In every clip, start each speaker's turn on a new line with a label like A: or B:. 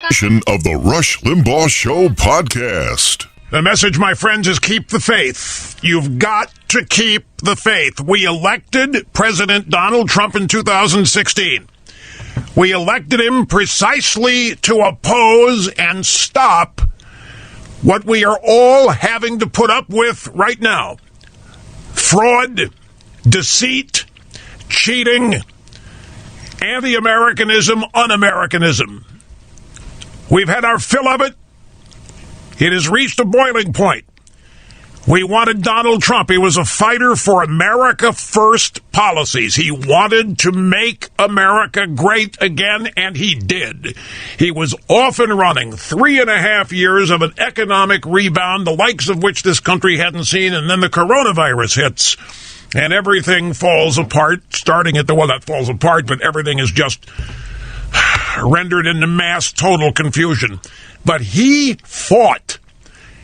A: Of the Rush Limbaugh Show podcast.
B: The message, my friends, is keep the faith. You've got to keep the faith. We elected President Donald Trump in 2016. We elected him precisely to oppose and stop what we are all having to put up with right now. Fraud, deceit, cheating, anti-Americanism, un-Americanism. We've had our fill of it. It has reached a boiling point. We wanted Donald Trump. He was a fighter for America First policies. He wanted to make America great again, and he did. He was off and running 3.5 years of an economic rebound, the likes of which this country hadn't seen, and then the coronavirus hits, and everything falls apart, starting at not falls apart, but everything is just rendered into mass total confusion. But he fought,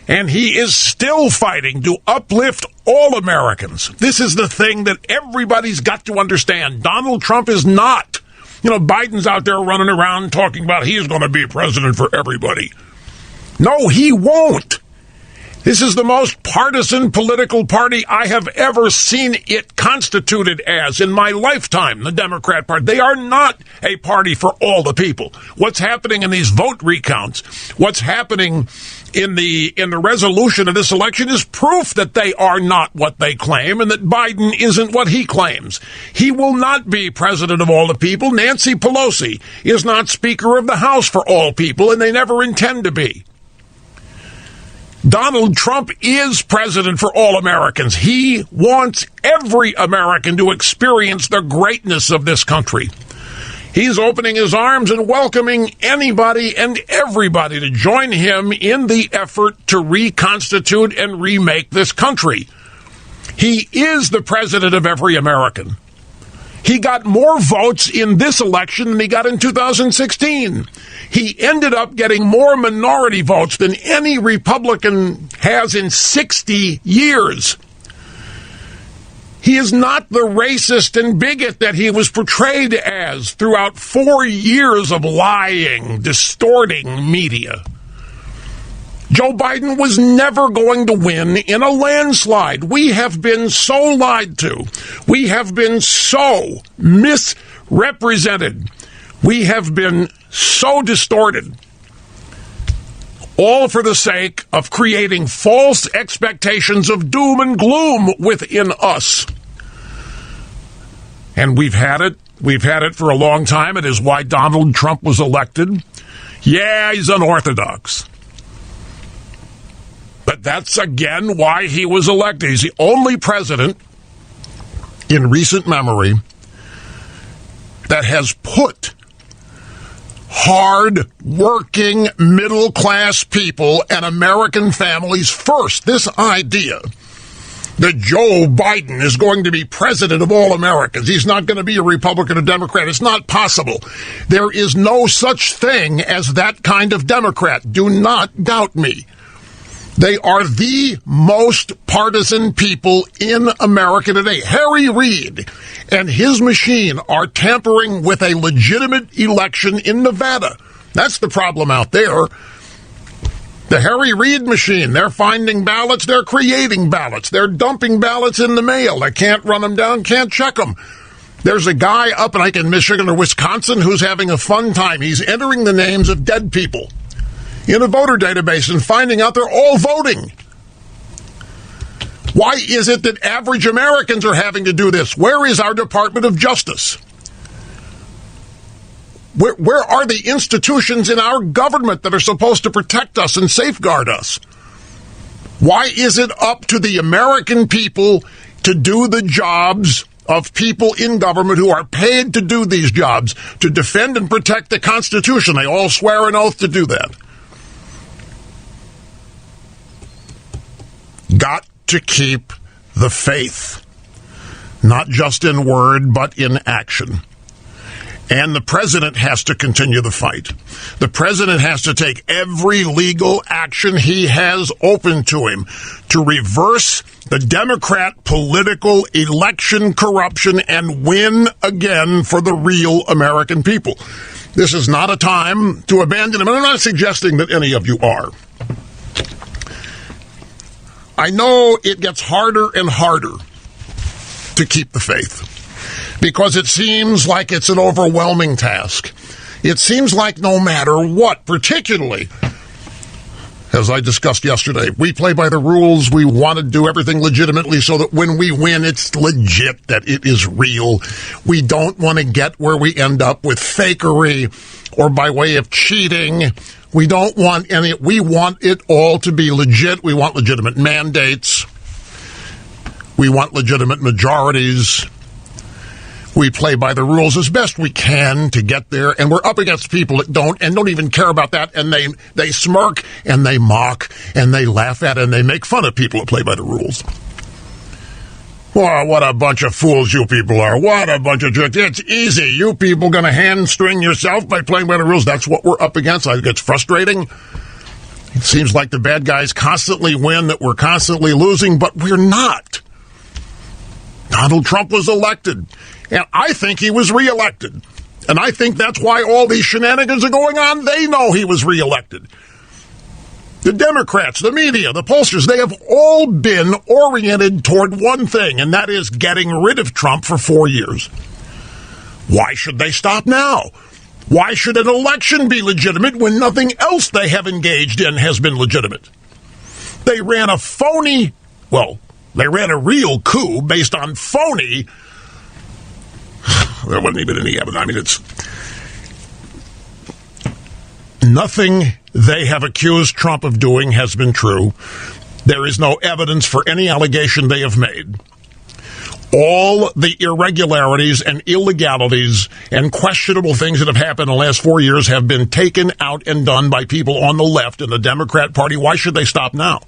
B: and he is still fighting to uplift all Americans. This is the thing that everybody's got to understand. Donald Trump is not. Biden's out there running around talking about he's going to be president for everybody. No, he won't. This is the most partisan political party I have ever seen it constituted as in my lifetime, the Democrat Party. They are not a party for all the people. What's happening in these vote recounts, what's happening in the resolution of this election is proof that they are not what they claim and that Biden isn't what he claims. He will not be president of all the people. Nancy Pelosi is not Speaker of the House for all people, and they never intend to be. Donald Trump is president for all Americans. He wants every American to experience the greatness of this country. He's opening his arms and welcoming anybody and everybody to join him in the effort to reconstitute and remake this country. He is the president of every American. He got more votes in this election than he got in 2016. He ended up getting more minority votes than any Republican has in 60 years. He is not the racist and bigot that he was portrayed as throughout 4 years of lying, distorting media. Joe Biden was never going to win in a landslide. We have been so lied to. We have been so misrepresented. We have been so distorted. All for the sake of creating false expectations of doom and gloom within us. And we've had it. We've had it for a long time. It is why Donald Trump was elected. Yeah, he's unorthodox. But that's, again, why he was elected. He's the only president in recent memory that has put hard-working, middle-class people and American families first. This idea that Joe Biden is going to be president of all Americans, he's not going to be a Republican or Democrat, it's not possible. There is no such thing as that kind of Democrat. Do not doubt me. They are the most partisan people in America today. Harry Reid and his machine are tampering with a legitimate election in Nevada. That's the problem out there. The Harry Reid machine, they're finding ballots, they're creating ballots, they're dumping ballots in the mail. They can't run them down, can't check them. There's a guy up in Michigan or Wisconsin who's having a fun time. He's entering the names of dead people in a voter database and finding out they're all voting. Why is it that average Americans are having to do this? Where is our Department of Justice? Where are the institutions in our government that are supposed to protect us and safeguard us? Why is it up to the American people to do the jobs of people in government who are paid to do these jobs, to defend and protect the Constitution? They all swear an oath to do that. Got to keep the faith, not just in word, but in action. And the president has to continue the fight. The president has to take every legal action he has open to him to reverse the Democrat political election corruption and win again for the real American people. This is not a time to abandon him, and I'm not suggesting that any of you are. I know it gets harder and harder to keep the faith because it seems like it's an overwhelming task. It seems like no matter what, particularly, as I discussed yesterday, we play by the rules. We want to do everything legitimately so that when we win, it's legit, that it is real. We don't want to get where we end up with fakery or by way of cheating. We don't want any. We want it all to be legit. We want legitimate mandates. We want legitimate majorities. We play by the rules as best we can to get there, and we're up against people that don't even care about that, and they smirk, and they mock, and they laugh at, and they make fun of people that play by the rules. Well, what a bunch of fools you people are. What a bunch of jerks. It's easy. You people going to hamstring yourself by playing by the rules. That's what we're up against. I think it's frustrating. It seems like the bad guys constantly win, that we're constantly losing, but we're not. Donald Trump was elected, and I think he was reelected. And I think that's why all these shenanigans are going on. They know he was reelected. The Democrats, the media, the pollsters, they have all been oriented toward one thing, and that is getting rid of Trump for 4 years. Why should they stop now? Why should an election be legitimate when nothing else they have engaged in has been legitimate? They ran a phony, they ran a real coup based on phony. There wasn't even any evidence. I mean, it's nothing they have accused Trump of doing has been true. There is no evidence for any allegation they have made. All the irregularities and illegalities and questionable things that have happened in the last 4 years have been taken out and done by people on the left in the Democrat Party. Why should they stop now?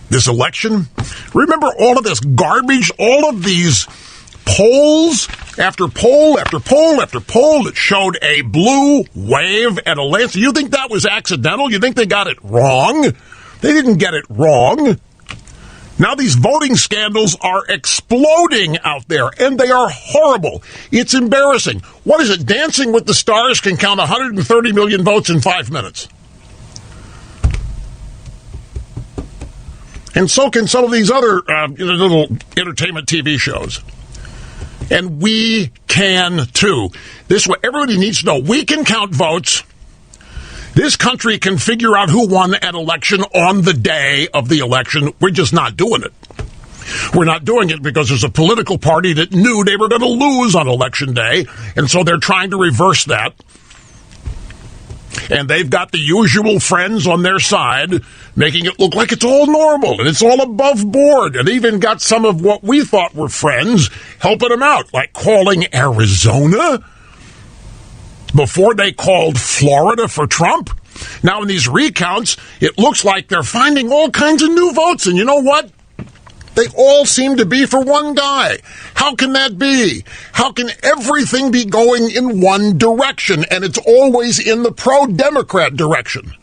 B: This election, remember all of this garbage, all of these polls after poll after poll after poll that showed a blue wave and a landslide. You think that was accidental? You think they got it wrong? They didn't get it wrong. Now these voting scandals are exploding out there, and they are horrible. It's embarrassing. What is it? Dancing with the Stars can count 130 million votes in 5 minutes. And so can some of these other little entertainment TV shows. And we can, too. This is what everybody needs to know. We can count votes. This country can figure out who won an election on the day of the election. We're just not doing it. We're not doing it because there's a political party that knew they were going to lose on Election Day, and so they're trying to reverse that. And they've got the usual friends on their side, making it look like it's all normal and it's all above board, and even got some of what we thought were friends helping them out, like calling Arizona before they called Florida for Trump. Now in these recounts, it looks like they're finding all kinds of new votes, and you know what? They all seem to be for one guy. How can that be? How can everything be going in one direction, and it's always in the pro-Democrat direction?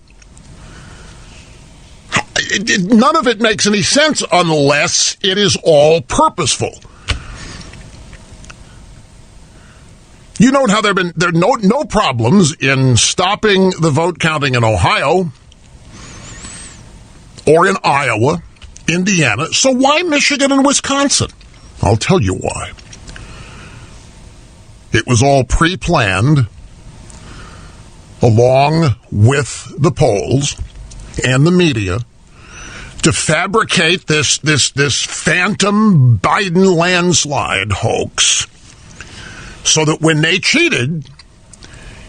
B: None of it makes any sense unless it is all purposeful. You note how there are no problems in stopping the vote counting in Ohio or in Iowa, Indiana. So why Michigan and Wisconsin? I'll tell you why. It was all pre-planned along with the polls and the media to fabricate this phantom Biden landslide hoax so that when they cheated,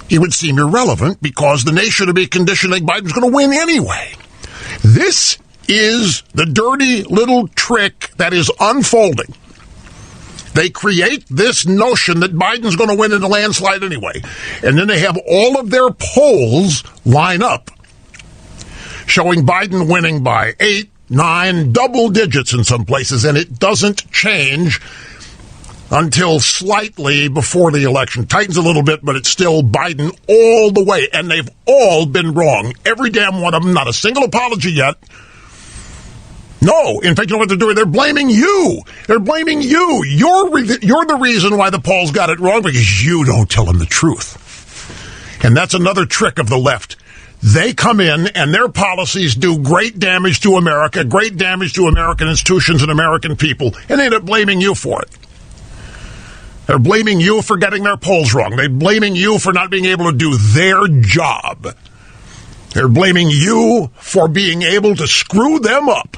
B: it would seem irrelevant because the nation would be conditioning Biden's going to win anyway. This is the dirty little trick that is unfolding. They create this notion that Biden's going to win in a landslide anyway. And then they have all of their polls line up, showing Biden winning by 8, 9, double digits in some places, and it doesn't change until slightly before the election. Tightens a little bit, but it's still Biden all the way. And they've all been wrong. Every damn one of them. Not a single apology yet. No, in fact, you know what they're doing? They're blaming you. They're blaming you. You're the reason why the polls got it wrong, because you don't tell them the truth. And that's another trick of the left. They come in and their policies do great damage to America, great damage to American institutions and American people, and they end up blaming you for it. They're blaming you for getting their polls wrong. They're blaming you for not being able to do their job. They're blaming you for being able to screw them up.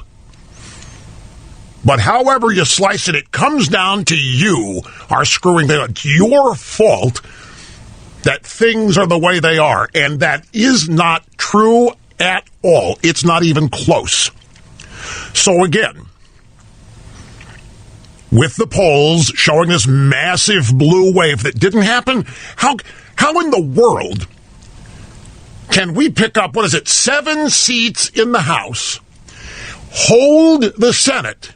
B: But however you slice it, it comes down to you are screwing them up. It's your fault that things are the way they are, and that is not true at all. It's not even close. So again, with the polls showing this massive blue wave that didn't happen, how in the world can we pick up, 7 seats in the House, hold the Senate?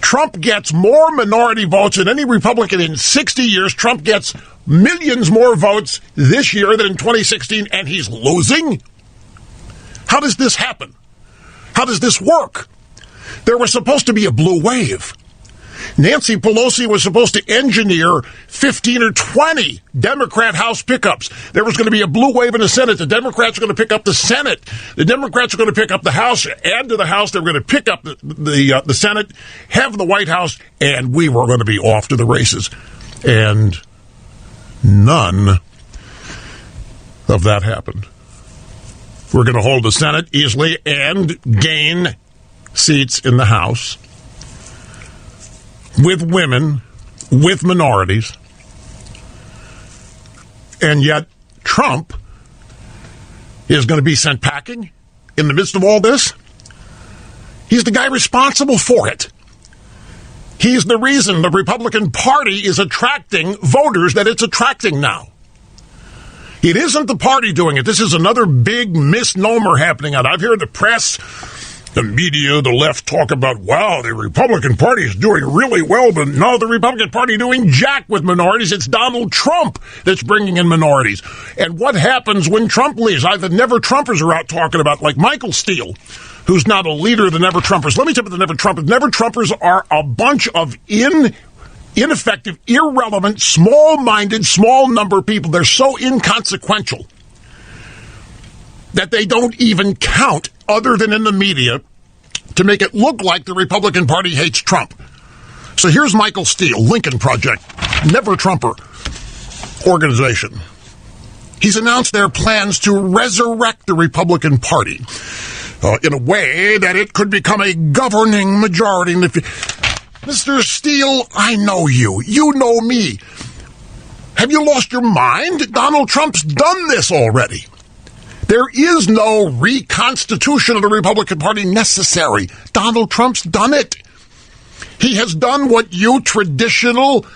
B: Trump gets more minority votes than any Republican in 60 years. Trump gets millions more votes this year than in 2016, and he's losing? How does this happen? How does this work? There was supposed to be a blue wave. Nancy Pelosi was supposed to engineer 15 or 20 Democrat House pickups. There was going to be a blue wave in the Senate. The Democrats are going to pick up the Senate. The Democrats are going to pick up the House, add to the House. They were going to pick up the Senate, have the White House, and we were going to be off to the races. And none of that happened. We're going to hold the Senate easily and gain seats in the House with women, with minorities. And yet Trump is going to be sent packing in the midst of all this. He's the guy responsible for it. He's the reason the Republican Party is attracting voters that it's attracting now. It isn't the party doing it. This is another big misnomer happening out. I've heard the press, the media, the left talk about, wow, the Republican Party is doing really well, but no, the Republican Party doing jack with minorities. It's Donald Trump that's bringing in minorities. And what happens when Trump leaves? The Never-Trumpers are out talking about, like Michael Steele, who's not a leader of the Never-Trumpers. Let me tell you about the Never-Trumpers. Never-Trumpers are a bunch of ineffective, irrelevant, small-minded, small-number people. They're so inconsequential that they don't even count other than in the media to make it look like the Republican Party hates Trump. So here's Michael Steele, Lincoln Project, Never-Trumper organization. He's announced their plans to resurrect the Republican Party in a way that it could become a governing majority in the future. Mr. Steele, I know you. You know me. Have you lost your mind? Donald Trump's done this already. There is no reconstitution of the Republican Party necessary. Donald Trump's done it. He has done what you traditional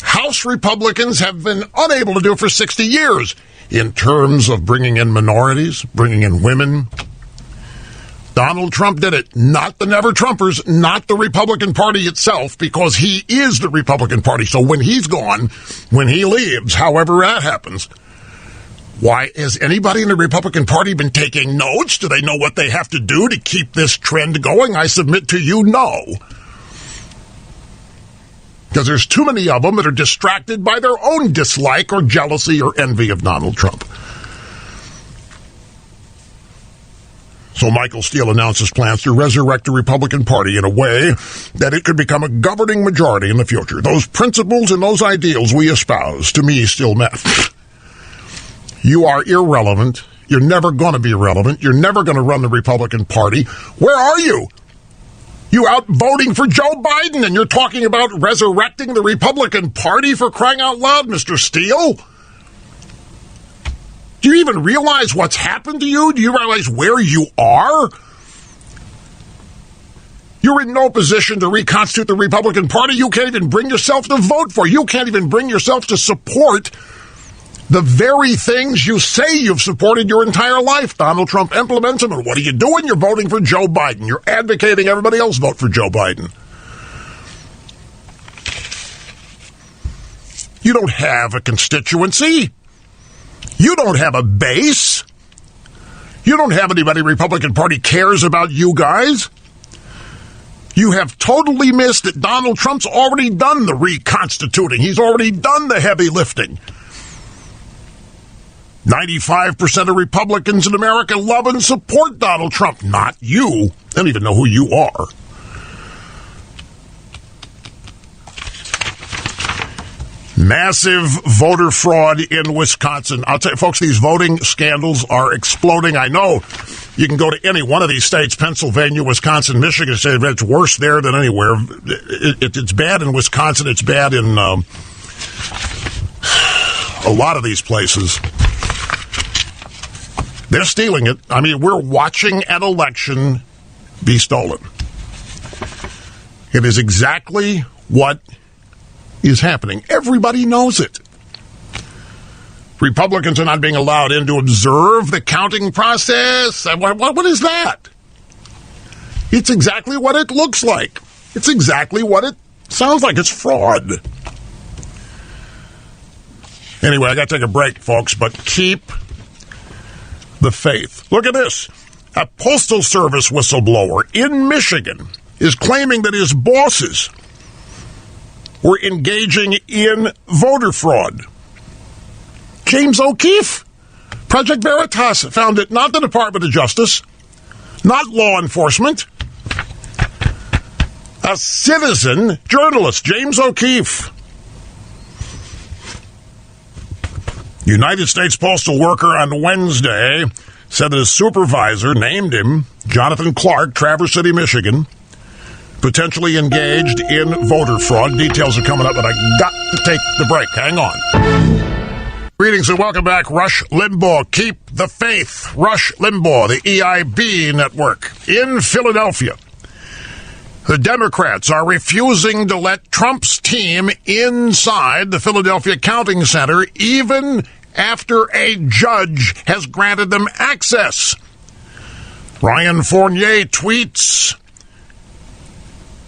B: House Republicans have been unable to do for 60 years in terms of bringing in minorities, bringing in women. Donald Trump did it, not the Never-Trumpers, not the Republican Party itself, because he is the Republican Party. So when he's gone, when he leaves, however that happens, why, has anybody in the Republican Party been taking notes? Do they know what they have to do to keep this trend going? I submit to you, no. Because there's too many of them that are distracted by their own dislike or jealousy or envy of Donald Trump. So Michael Steele announces plans to resurrect the Republican Party in a way that it could become a governing majority in the future. Those principles and those ideals we espouse, to me, still matter. You are irrelevant. You're never going to be relevant. You're never going to run the Republican Party. Where are you? You out voting for Joe Biden, and you're talking about resurrecting the Republican Party, for crying out loud, Mr. Steele? Do you even realize what's happened to you? Do you realize where you are? You're in no position to reconstitute the Republican Party. You can't even bring yourself to vote for. You can't even bring yourself to support the very things you say you've supported your entire life. Donald Trump implements them, and what are you doing? You're voting for Joe Biden. You're advocating everybody else vote for Joe Biden. You don't have a constituency. You don't have a base. You don't have anybody Republican Party cares about you guys. You have totally missed that Donald Trump's already done the reconstituting. He's already done the heavy lifting. 95% of Republicans in America love and support Donald Trump, not you. They don't even know who you are. Massive voter fraud in Wisconsin. I'll tell you, folks, these voting scandals are exploding. I know you can go to any one of these states, Pennsylvania, Wisconsin, Michigan, and say it's worse there than anywhere. It's bad in Wisconsin. It's bad in a lot of these places. They're stealing it. I mean, we're watching an election be stolen. It is exactly what is happening. Everybody knows it. Republicans are not being allowed in to observe the counting process. What is that? It's exactly what it looks like. It's exactly what it sounds like. It's fraud. Anyway, I got to take a break, folks, but keep the faith. Look at this. A Postal Service whistleblower in Michigan is claiming that his bosses were engaging in voter fraud. James O'Keefe, Project Veritas, found it. Not the Department of Justice, not law enforcement. A citizen journalist, James O'Keefe. United States postal worker on Wednesday said that his supervisor named him Jonathan Clark, Traverse City, Michigan, potentially engaged in voter fraud. Details are coming up, but I got to take the break. Hang on. Greetings and welcome back. Rush Limbaugh, keep the faith. Rush Limbaugh, the EIB network in Philadelphia. The Democrats are refusing to let Trump's team inside the Philadelphia Counting Center, even after a judge has granted them access. Ryan Fournier tweets,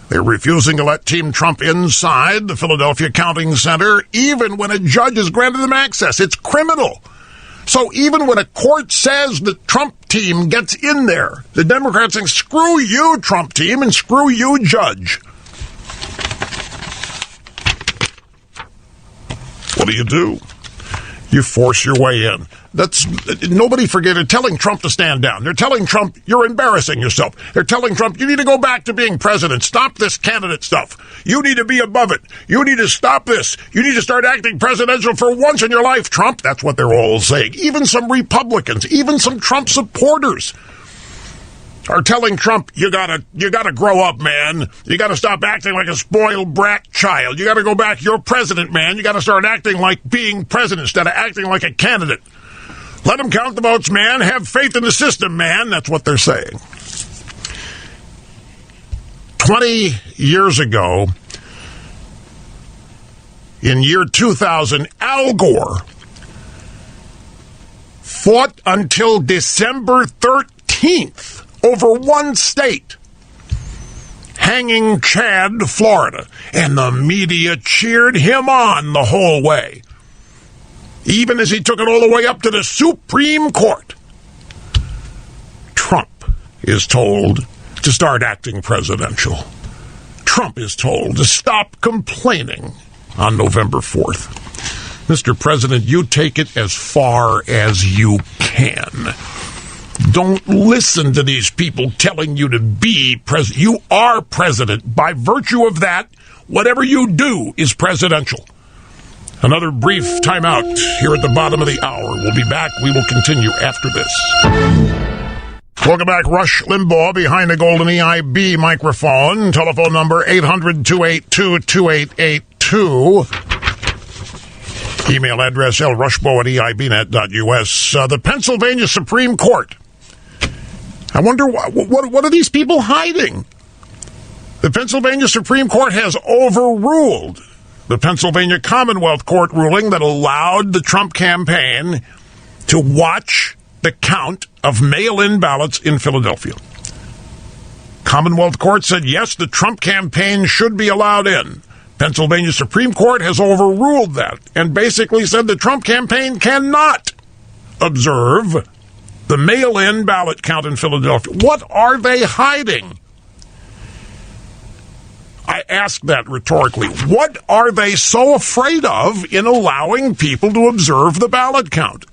B: they're refusing to let Team Trump inside the Philadelphia Counting Center, even when a judge has granted them access. It's criminal. So even when a court says the Trump team gets in there, the Democrats think, screw you, Trump team, and screw you, judge. What do? You force your way in. Nobody forget it. Telling Trump to stand down. They're telling Trump, you're embarrassing yourself. They're telling Trump, you need to go back to being president. Stop this candidate stuff. You need to be above it. You need to stop this. You need to start acting presidential for once in your life, Trump. That's what they're all saying. Even some Republicans, even some Trump supporters are telling Trump, you gotta grow up, man. You gotta stop acting like a spoiled brat child. You gotta go back. You're president, man. You gotta start acting like being president instead of acting like a candidate. Let them count the votes, man. Have faith in the system, man. That's what they're saying. 20 years ago, in year 2000, Al Gore fought until December 13th over one state, hanging Chad, Florida, and the media cheered him on the whole way, even as he took it all the way up to the Supreme Court. Trump is told to start acting presidential. Trump is told to stop complaining on November 4th. Mr. President, you take it as far as you can. Don't listen to these people telling you to be president. You are president. By virtue of that, whatever you do is presidential. Another brief timeout here at the bottom of the hour. We'll be back. We will continue after this. Welcome back. Rush Limbaugh behind the golden EIB microphone. Telephone number 800-282-2882. Email address lrushbaugh@eibnet.us. The Pennsylvania Supreme Court. I wonder what are these people hiding? The Pennsylvania Supreme Court has overruled the Pennsylvania Commonwealth Court ruling that allowed the Trump campaign to watch the count of mail-in ballots in Philadelphia. Commonwealth Court said, yes, the Trump campaign should be allowed in. Pennsylvania Supreme Court has overruled that and basically said the Trump campaign cannot observe the mail-in ballot count in Philadelphia. What are they hiding? I ask that rhetorically. What are they so afraid of in allowing people to observe the ballot count?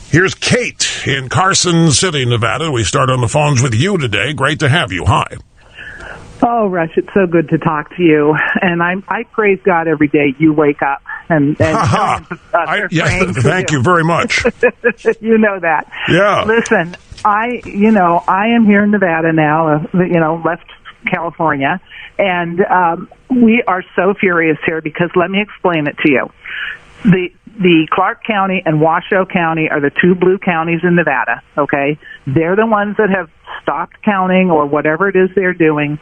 B: Here's Kate in Carson City, Nevada. We start on the phones with you today. Great to have you. Hi.
C: Oh, Rush, it's so good to talk to you. And I praise God every day you wake up. And
B: thank you very much.
C: You know that.
B: Yeah.
C: Listen, I am here in Nevada now, left California. And we are so furious here because let me explain it to you. The Clark County and Washoe County are the two blue counties in Nevada, okay? They're the ones that have stopped counting or whatever it is they're doing.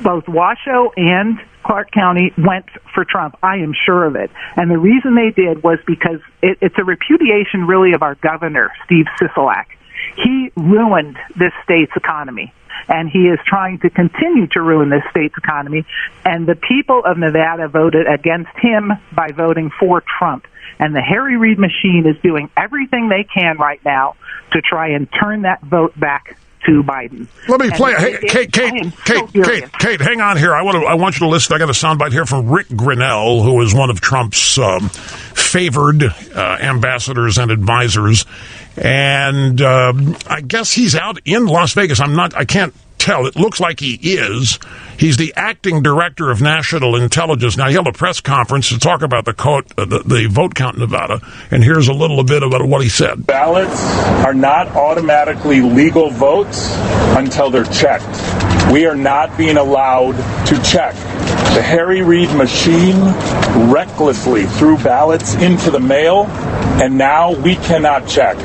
C: Both Washoe and Clark County went for Trump. I am sure of it. And the reason they did was because it's a repudiation, really, of our governor, Steve Sisolak. He ruined this state's economy, and he is trying to continue to ruin this state's economy. And the people of Nevada voted against him by voting for Trump. And the Harry Reid machine is doing everything they can right now to try and turn that vote back to Biden.
B: Let me play. Hey, Kate, hang on here. I want you to listen. I got a soundbite here from Rick Grinnell, who is one of Trump's favored ambassadors and advisors. And I guess he's out in Las Vegas. I can't tell. It looks like he is. He's the acting director of national intelligence. Now, he held a press conference to talk about the vote count in Nevada. And here's a little bit about what he said.
D: Ballots are not automatically legal votes until they're checked. We are not being allowed to check. The Harry Reid machine recklessly threw ballots into the mail, and now we cannot check.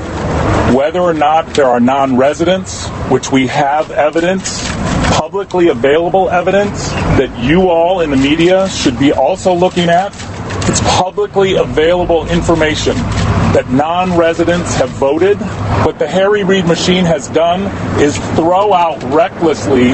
D: Whether or not there are non-residents, which we have evidence, publicly available evidence, that you all in the media should be also looking at, it's publicly available information that non-residents have voted. What the Harry Reid machine has done is throw out recklessly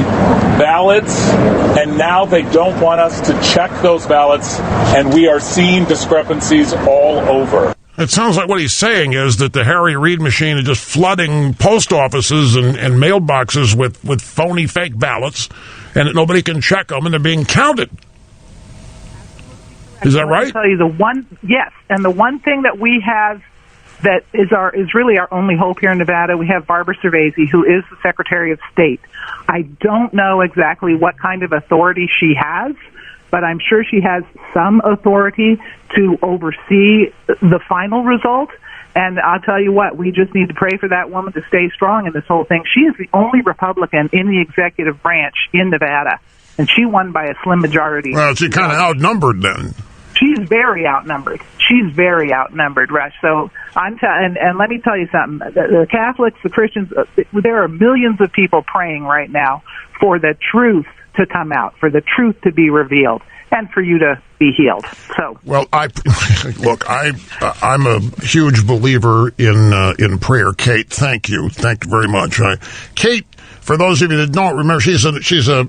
D: ballots, and now they don't want us to check those ballots, and we are seeing discrepancies all over.
B: It sounds like what he's saying is that the Harry Reid machine is just flooding post offices and mailboxes with phony fake ballots, and that nobody can check them, and they're being counted. Is that right?
C: I'll tell you yes, and the one thing that we have that is really our only hope here in Nevada, we have Barbara Cervasi, who is the Secretary of State. I don't know exactly what kind of authority she has, but I'm sure she has some authority to oversee the final result. And I'll tell you what, we just need to pray for that woman to stay strong in this whole thing. She is the only Republican in the executive branch in Nevada, and she won by a slim majority.
B: Well, she's kind of outnumbered then.
C: She's very outnumbered. Rush. So and let me tell you something. The Catholics, the Christians, there are millions of people praying right now for the truth to come out, for the truth to be revealed, and for you to be healed. So,
B: well, I'm a huge believer in prayer. Kate, thank you very much. Kate, for those of you that don't remember, she's a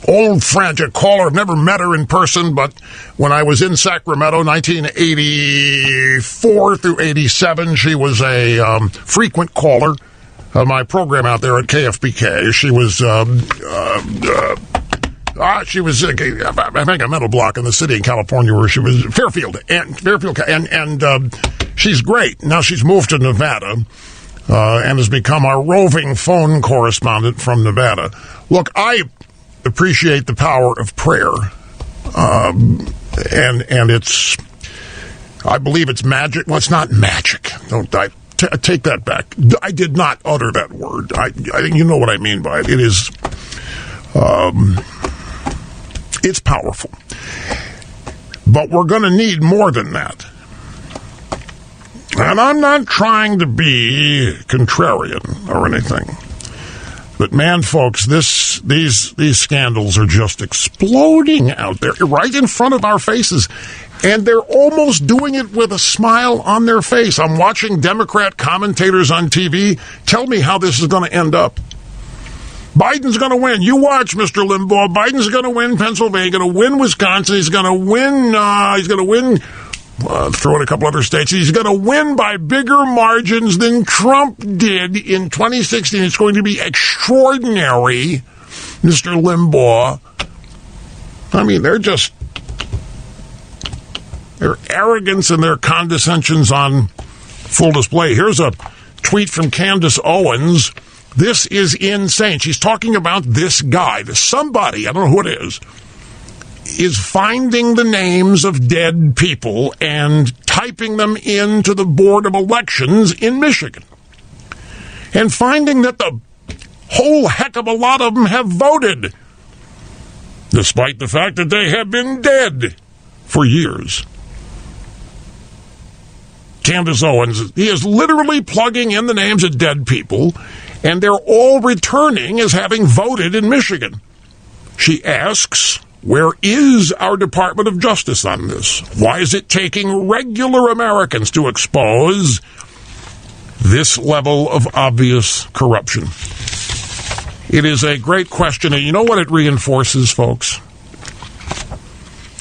B: old friend, a caller. I've never met her in person, but when I was in Sacramento, 1984 through 87, she was a frequent caller of my program out there at KFBK. She was having a mental block in the city in California where she was Fairfield, and she's great. Now she's moved to Nevada and has become our roving phone correspondent from Nevada. Look, I appreciate the power of prayer, and it's, I believe it's magic. Well, it's not magic. I take that back. I did not utter that word. I think you know what I mean by it. It is, it's powerful. But we're going to need more than that. And I'm not trying to be contrarian or anything. But man, folks, these scandals are just exploding out there right in front of our faces. And they're almost doing it with a smile on their face. I'm watching Democrat commentators on TV tell me how this is going to end up. Biden's going to win. You watch, Mr. Limbaugh. Biden's going to win Pennsylvania. He's going to win Wisconsin. He's going to win. Throw in a couple other states. He's going to win by bigger margins than Trump did in 2016. It's going to be extraordinary. Mr. Limbaugh. I mean, their arrogance and their condescension's on full display. Here's a tweet from Candace Owens. This is insane. She's talking about this guy, somebody, I don't know who it is finding the names of dead people and typing them into the Board of Elections in Michigan. And finding that the whole heck of a lot of them have voted, despite the fact that they have been dead for years. Candace Owens, he is literally plugging in the names of dead people, and they're all returning as having voted in Michigan. She asks, where is our Department of Justice on this? Why is it taking regular Americans to expose this level of obvious corruption? It is a great question, and you know what it reinforces, folks?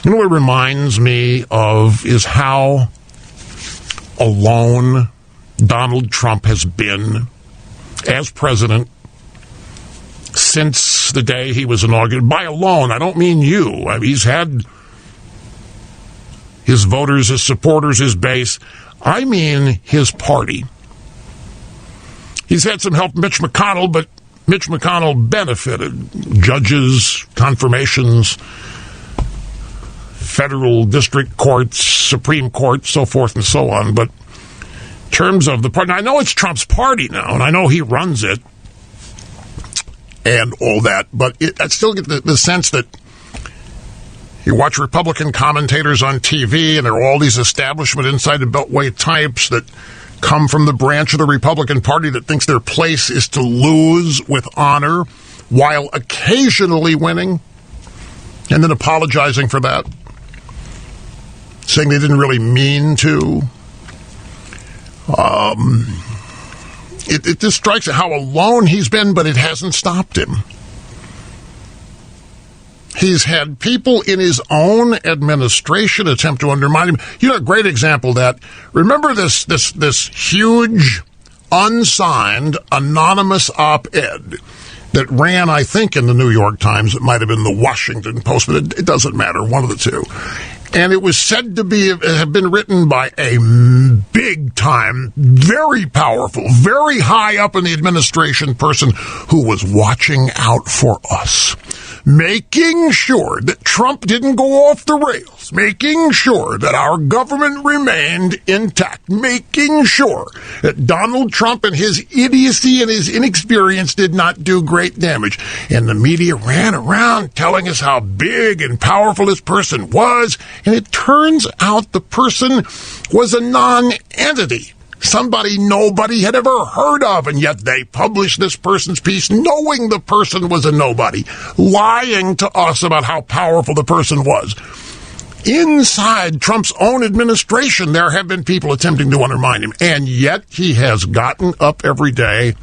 B: You know what it reminds me of is how alone Donald Trump has been as president since the day he was inaugurated. By alone, I don't mean you. I mean, he's had his voters, his supporters, his base. I mean his party. He's had some help from Mitch McConnell, but Mitch McConnell benefited. Judges, confirmations, federal district courts, Supreme Court, so forth and so on. But in terms of the party, I know it's Trump's party now, and I know he runs it and all that, but I still get the sense that you watch Republican commentators on TV, and there are all these establishment inside the Beltway types that come from the branch of the Republican Party that thinks their place is to lose with honor while occasionally winning and then apologizing for that, saying they didn't really mean to. It just strikes at how alone he's been, but it hasn't stopped him. He's had people in his own administration attempt to undermine him. You know, a great example of that. Remember this huge, unsigned, anonymous op-ed that ran, I think, in the New York Times. It might have been the Washington Post, but it doesn't matter, one of the two. And it was said to have been written by a big-time, very powerful, very high up in the administration person who was watching out for us, making sure that Trump didn't go off the rails, making sure that our government remained intact, making sure that Donald Trump and his idiocy and his inexperience did not do great damage. And the media ran around telling us how big and powerful this person was, and it turns out the person was a non-entity. Somebody nobody had ever heard of, and yet they published this person's piece knowing the person was a nobody, lying to us about how powerful the person was. Inside Trump's own administration, there have been people attempting to undermine him, and yet he has gotten up every day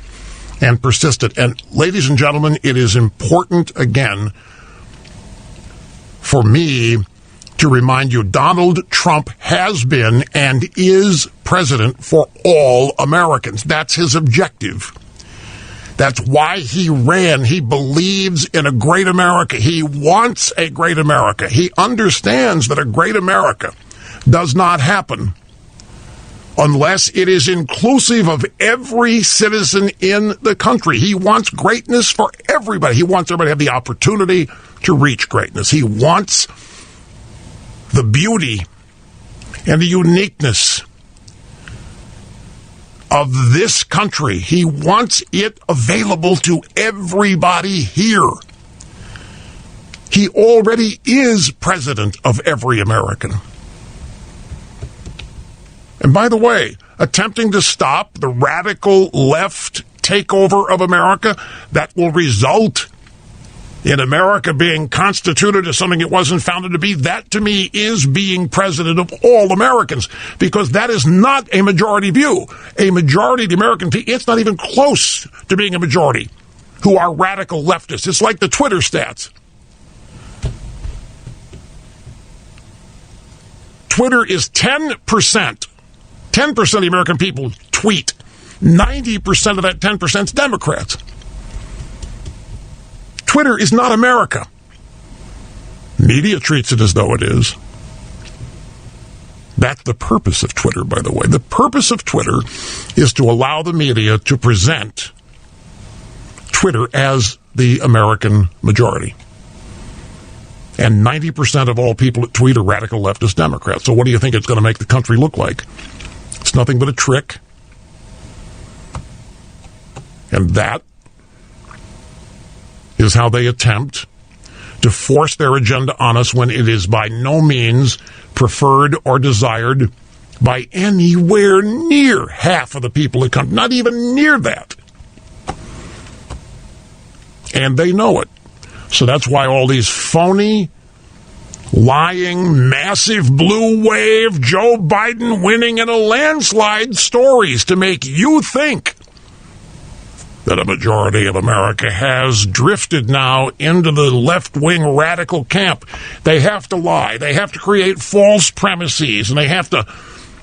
B: and persisted. And ladies and gentlemen, it is important, again, for me to remind you, Donald Trump has been and is president for all Americans. That's his objective. That's why he ran. He believes in a great America. He wants a great America. He understands that a great America does not happen unless it is inclusive of every citizen in the country. He wants greatness for everybody. He wants everybody to have the opportunity to reach greatness. He wants the beauty and the uniqueness of this country. He wants it available to everybody here. He already is president of every American. And by the way, attempting to stop the radical left takeover of America, that will result in America being constituted as something it wasn't founded to be, that to me is being president of all Americans, because that is not a majority view. A majority of the American people, it's not even close to being a majority, who are radical leftists. It's like the Twitter stats. Twitter is 10%. 10% of the American people tweet. 90% of that 10% is Democrats. Twitter is not America. Media treats it as though it is. That's the purpose of Twitter, by the way. The purpose of Twitter is to allow the media to present Twitter as the American majority. And 90% of all people that tweet are radical leftist Democrats. So what do you think it's going to make the country look like? It's nothing but a trick. And that is how they attempt to force their agenda on us when it is by no means preferred or desired by anywhere near half of the people that come. Not even near that. And they know it. So that's why all these phony, lying, massive blue wave, Joe Biden winning in a landslide stories to make you think that a majority of America has drifted now into the left-wing radical camp. They have to lie. They have to create false premises, and they have to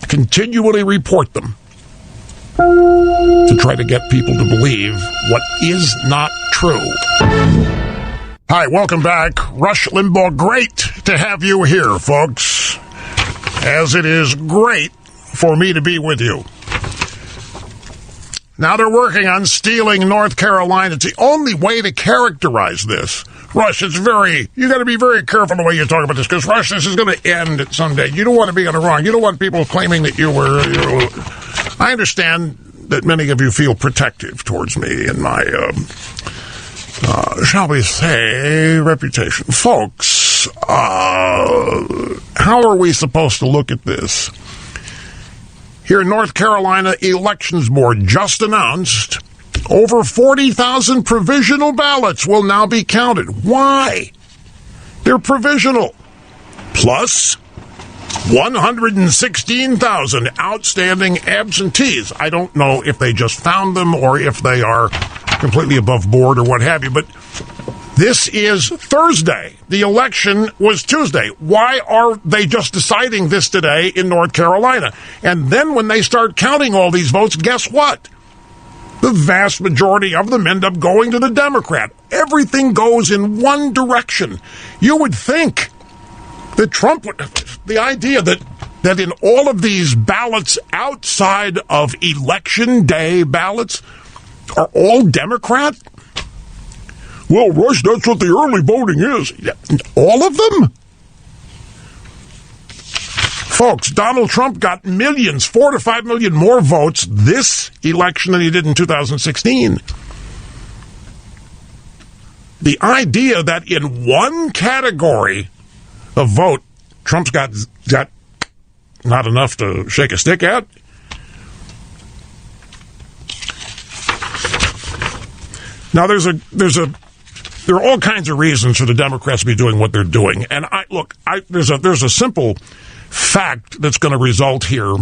B: continually report them to try to get people to believe what is not true. Hi, welcome back. Rush Limbaugh, great to have you here, folks, as it is great for me to be with you. Now they're working on stealing North Carolina. It's the only way to characterize this. Rush, you got to be very careful the way you talk about this, because, Rush, this is going to end someday. You don't want to be on the wrong. You don't want people claiming that you were. I understand that many of you feel protective towards me and my, shall we say, reputation. Folks, how are we supposed to look at this? Here in North Carolina, Elections Board just announced over 40,000 provisional ballots will now be counted. Why? They're provisional. Plus 116,000 outstanding absentees. I don't know if they just found them or if they are completely above board or what have you, but this is Thursday. The election was Tuesday. Why are they just deciding this today in North Carolina? And then when they start counting all these votes, guess what? The vast majority of them end up going to the Democrat. Everything goes in one direction. You would think that Trump would... The idea that in all of these ballots outside of Election Day ballots are all Democrat? Well, Rush, that's what the early voting is. All of them? Folks, Donald Trump got millions, 4 to 5 million more votes this election than he did in 2016. The idea that in one category of vote, Trump's got not enough to shake a stick at. Now, there are all kinds of reasons for the Democrats to be doing what they're doing. And there's a simple fact that's going to result here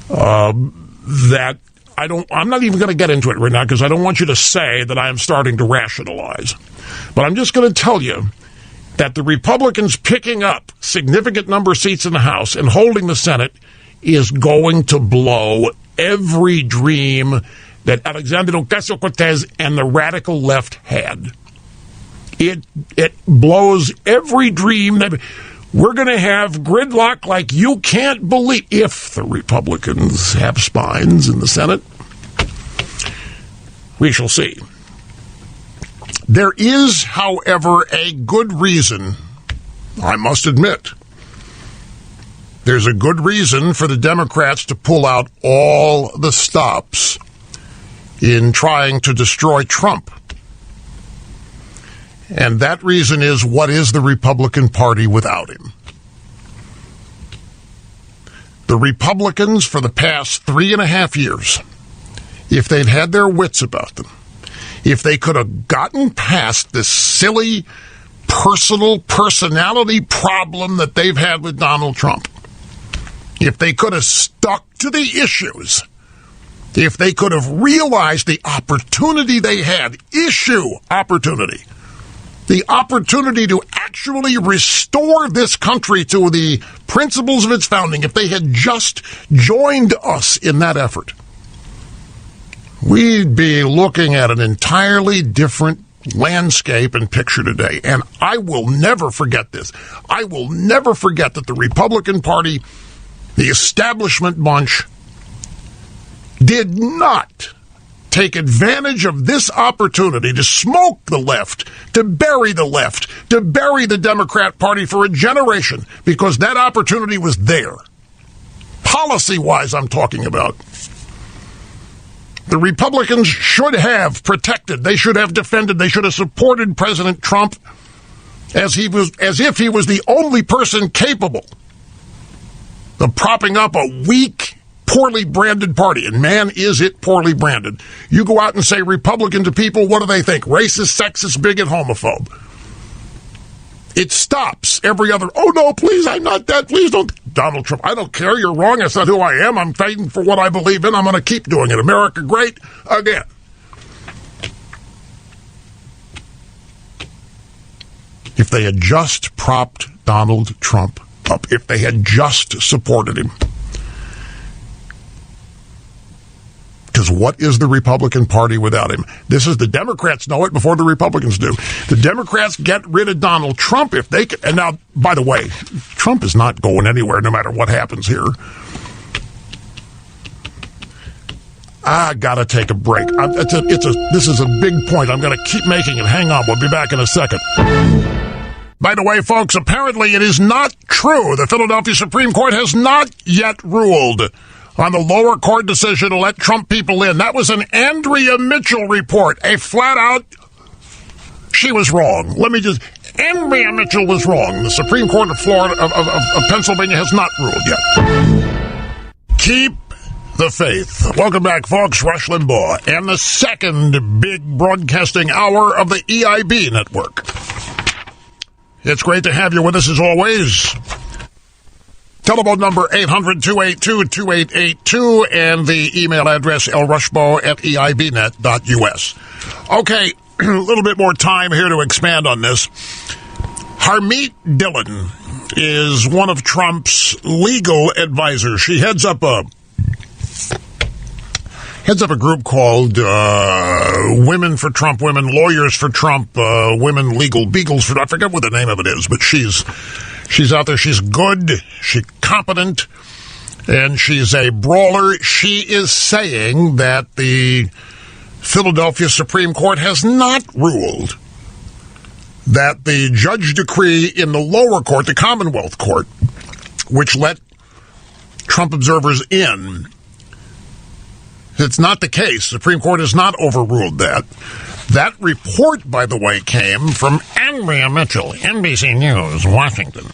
B: that I'm not even going to get into it right now because I don't want you to say that I am starting to rationalize. But I'm just going to tell you that the Republicans picking up significant number of seats in the House and holding the Senate is going to blow every dream that Alexandria Ocasio-Cortez and the radical left had. It blows every dream. We're going to have gridlock like you can't believe if the Republicans have spines in the Senate. We shall see. There is, however, a good reason, I must admit. There's a good reason for the Democrats to pull out all the stops in trying to destroy Trump. And that reason is, what is the Republican Party without him? The Republicans, for the past 3.5 years, if they'd had their wits about them, if they could have gotten past this silly personality problem that they've had with Donald Trump, if they could have stuck to the issues, if they could have realized the opportunity they had, the opportunity to actually restore this country to the principles of its founding, if they had just joined us in that effort, we'd be looking at an entirely different landscape and picture today. And I will never forget this. I will never forget that the Republican Party, the establishment bunch, did not take advantage of this opportunity to smoke the left, to bury the Democrat Party for a generation, because that opportunity was there. Policy-wise, I'm talking about. The Republicans should have protected, they should have defended, they should have supported President Trump as if he was the only person capable of propping up a weak, poorly branded party. And man, is it poorly branded. You go out and say Republican to people, what do they think? Racist, sexist, bigot, homophobe. It stops every other, oh no, please, I'm not that, please don't. Donald Trump, I don't care, you're wrong, that's not who I am, I'm fighting for what I believe in, I'm going to keep doing it. America great, again. If they had just propped Donald Trump up, if they had just supported him. Because what is the Republican Party without him? This is, the Democrats know it before the Republicans do. The Democrats get rid of Donald Trump if they can. And now, by the way, Trump is not going anywhere no matter what happens here. I got to take a break. This is a big point. I'm going to keep making it. Hang on. We'll be back in a second. By the way, folks, apparently it is not true. The Philadelphia Supreme Court has not yet ruled on the lower court decision to let Trump people in. That was an Andrea Mitchell report. A flat-out, she was wrong. Andrea Mitchell was wrong. The Supreme Court of Florida, of Pennsylvania has not ruled yet. Keep the faith. Welcome back, folks. Rush Limbaugh and the second big broadcasting hour of the EIB network. It's great to have you with us as always. Telephone number 800-282-2882 and the email address lrushbo@eibnet.us. Okay, a little bit more time here to expand on this. Harmeet Dillon is one of Trump's legal advisors. She heads up a group called Women for Trump, Women Lawyers for Trump, Women Legal Beagles for Trump. I forget what the name of it is, but she's out there. She's good. She's competent. And she's a brawler. She is saying that the Philadelphia Supreme Court has not ruled that the judge decree in the lower court, the Commonwealth Court, which let Trump observers in, it's not the case. The Supreme Court has not overruled that. That report, by the way, came from Andrea Mitchell, NBC News, Washington.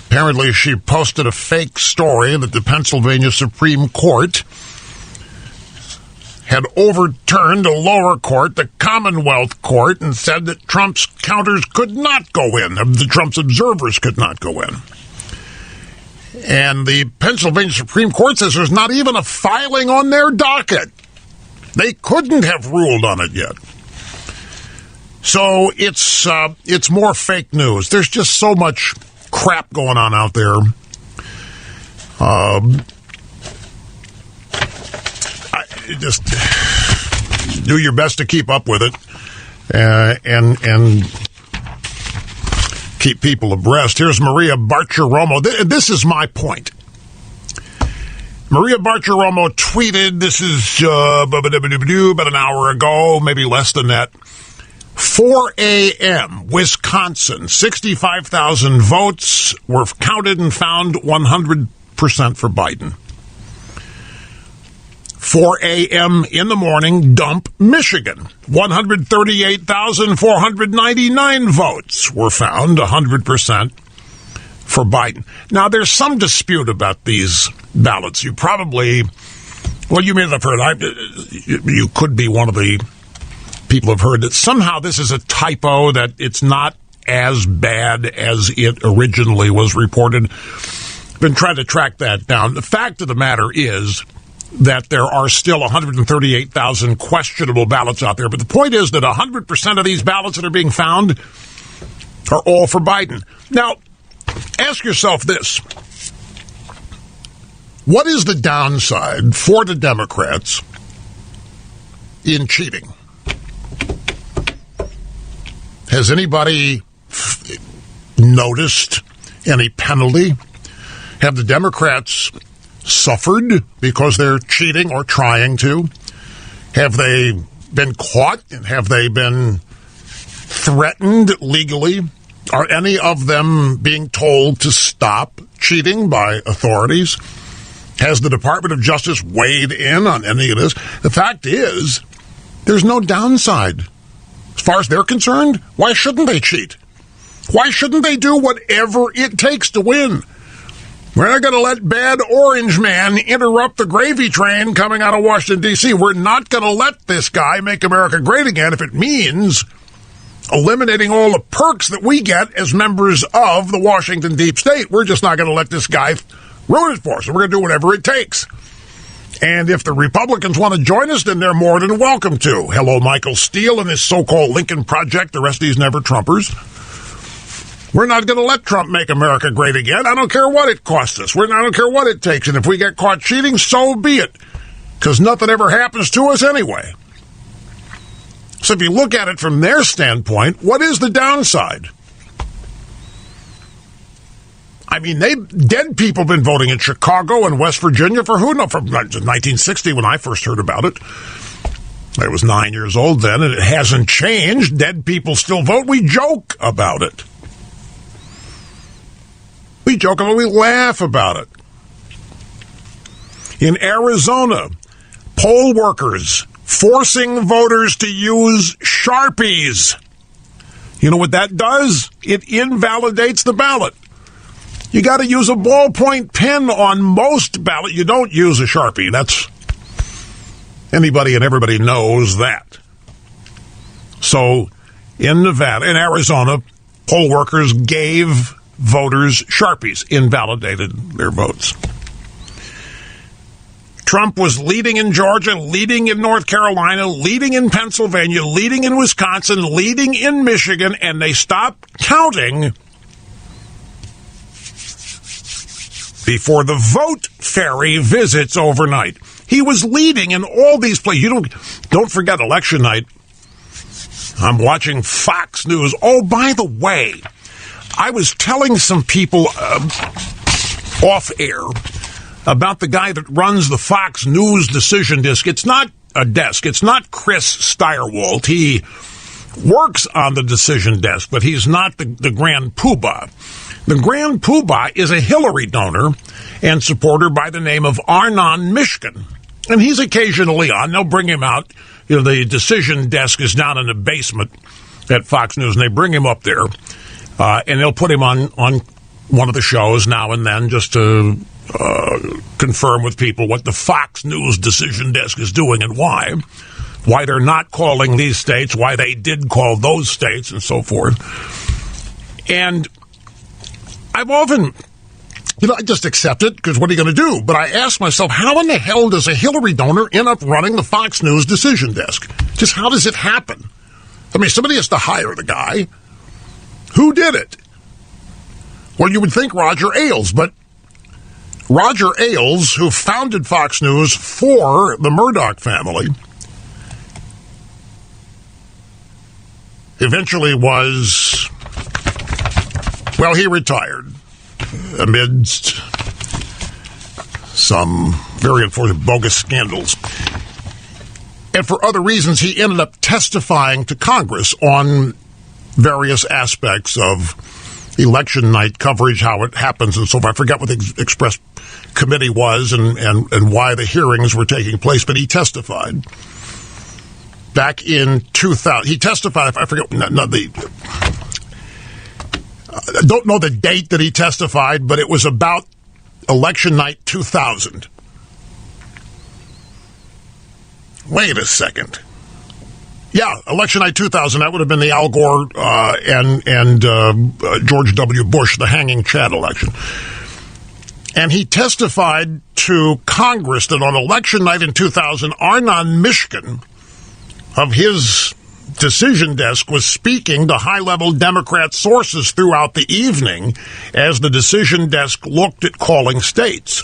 B: Apparently, she posted a fake story that the Pennsylvania Supreme Court had overturned a lower court, the Commonwealth Court, and said that Trump's counters could not go in, the Trump's observers could not go in. And the Pennsylvania Supreme Court says there's not even a filing on their docket. They couldn't have ruled on it yet. So it's more fake news. There's just so much crap going on out there. Just do your best to keep up with it, and keep people abreast. Here's Maria Bartiromo. This is my point. Maria Bartiromo tweeted, this is about an hour ago, maybe less than that. 4 a.m., Wisconsin, 65,000 votes were counted and found 100% for Biden. 4 a.m. in the morning, Dump, Michigan. 138,499 votes were found, 100% for Biden. Now, there's some dispute about these ballots. You probably, well, you may have heard, you could be one of the people have heard that somehow this is a typo, that it's not as bad as it originally was reported. Been trying to track that down. The fact of the matter is that there are still 138,000 questionable ballots out there. But the point is that 100% of these ballots that are being found are all for Biden. Now, ask yourself this. What is the downside for the Democrats in cheating?
E: Has anybody noticed any penalty? Have the Democrats suffered because they're cheating or trying to? Have they been caught? And have they been threatened legally? Are any of them being told to stop cheating by authorities? Has the Department of Justice weighed in on any of this? The fact is, there's no downside. As far as they're concerned, why shouldn't they cheat? Why shouldn't they do whatever it takes to win? We're not going to let bad orange man interrupt the gravy train coming out of Washington, D.C. We're not going to let this guy make America great again if it means eliminating all the perks that we get as members of the Washington deep state. We're just not going to let this guy ruin it for us. We're going to do whatever it takes. And if the Republicans want to join us, then they're more than welcome to. Hello, Michael Steele and his so-called Lincoln Project, the rest of these never-Trumpers. We're not going to let Trump make America great again. I don't care what it costs us. I don't care what it takes. And if we get caught cheating, so be it. Because nothing ever happens to us anyway. So if you look at it from their standpoint, what is the downside? I mean, dead people have been voting in Chicago and West Virginia for who knows, from 1960 when I first heard about it. I was 9 years old then, and it hasn't changed. Dead people still vote. We joke about it. We joke about it. We laugh about it. In Arizona, poll workers forcing voters to use Sharpies. You know what that does? It invalidates the ballot. You got to use a ballpoint pen on most ballots. You don't use a Sharpie. That's anybody and everybody knows that. So in Nevada, in Arizona, poll workers gave voters Sharpies, invalidated their votes. Trump was leading in Georgia, leading in North Carolina, leading in Pennsylvania, leading in Wisconsin, leading in Michigan, and they stopped counting before the vote ferry visits overnight. He was leading in all these places. Don't forget election night. I'm watching Fox News. Oh, by the way, I was telling some people off air about the guy that runs the Fox News decision desk. It's not a desk. It's not Chris Steyerwalt. He works on the decision desk, but he's not the Grand Poobah. The Grand Poobah is a Hillary donor and supporter by the name of Arnon Mishkin. And he's occasionally on. They'll bring him out. You know, the decision desk is down in the basement at Fox News, and they bring him up there. And they'll put him on one of the shows now and then just to confirm with people what the Fox News decision desk is doing and why they're not calling these states, why they did call those states, and so forth. And I've often, I just accept it, because what are you going to do? But I ask myself, how in the hell does a Hillary donor end up running the Fox News decision desk? Just how does it happen? I mean, somebody has to hire the guy. Who did it? Well, you would think Roger Ailes, but Roger Ailes, who founded Fox News for the Murdoch family, eventually he retired amidst some very unfortunate bogus scandals. And for other reasons, he ended up testifying to Congress on various aspects of election night coverage, how it happens, and so forth. I forget what the Express Committee was and why the hearings were taking place, but he testified back in 2000. He testified, I forget, I don't know the date that he testified, but it was about election night 2000. Wait a second. Yeah, election night 2000, that would have been the Al Gore and George W. Bush, the hanging Chad election. And he testified to Congress that on election night in 2000, Arnon Mishkin of his decision desk was speaking to high-level Democrat sources throughout the evening as the decision desk looked at calling states.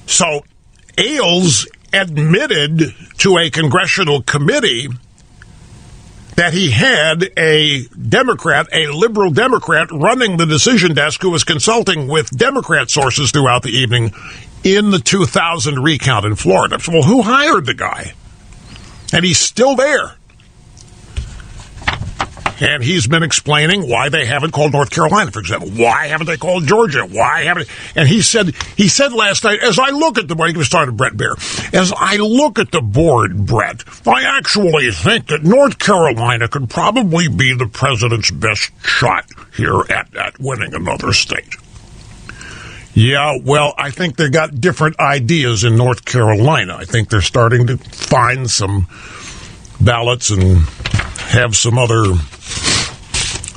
E: So Ailes admitted to a congressional committee
B: that he had a Democrat, a liberal Democrat, running the decision desk who was consulting with Democrat sources throughout the evening in the 2000 recount in Florida. So, well, who hired the guy? And he's still there. And he's been explaining why they haven't called North Carolina, for example. Why haven't they called Georgia? Why haven't? And he said last night, as I look at the board, he was talking to Brett Baer, as I look at the board, Brett, I actually think that North Carolina could probably be the president's best shot here at winning another state. Yeah, well, I think they got different ideas in North Carolina. I think they're starting to find some ballots and have some other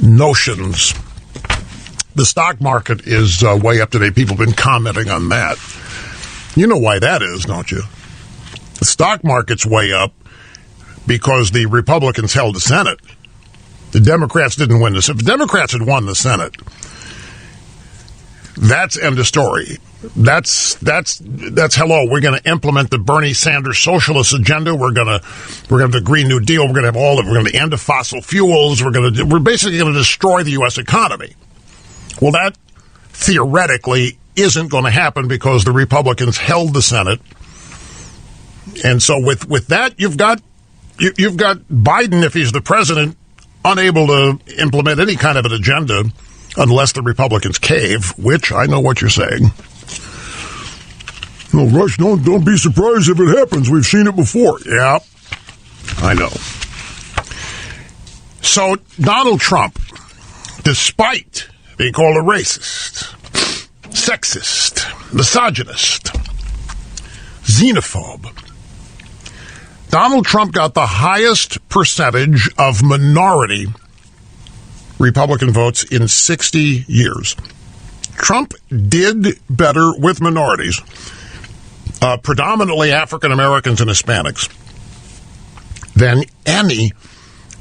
B: notions. The stock market is way up today. People have been commenting on that. You know why that is, don't you? The stock market's way up because the Republicans held the Senate. The Democrats didn't win this. If the Democrats had won the Senate, that's end of story. That's hello. We're going to implement the Bernie Sanders socialist agenda. We're going to have the Green New Deal. We're going to have all of it. We're going to end of fossil fuels. We're basically going to destroy the U.S. economy. Well, that theoretically isn't going to happen because the Republicans held the Senate. And so with that, you've got Biden, if he's the president, unable to implement any kind of an agenda unless the Republicans cave, which I know what you're saying. No, Rush, don't be surprised if it happens. We've seen it before. Yeah, I know. So Donald Trump, despite being called a racist, sexist, misogynist, xenophobe, Donald Trump got the highest percentage of minority Republican votes in 60 years. Trump did better with minorities, predominantly African Americans and Hispanics, than any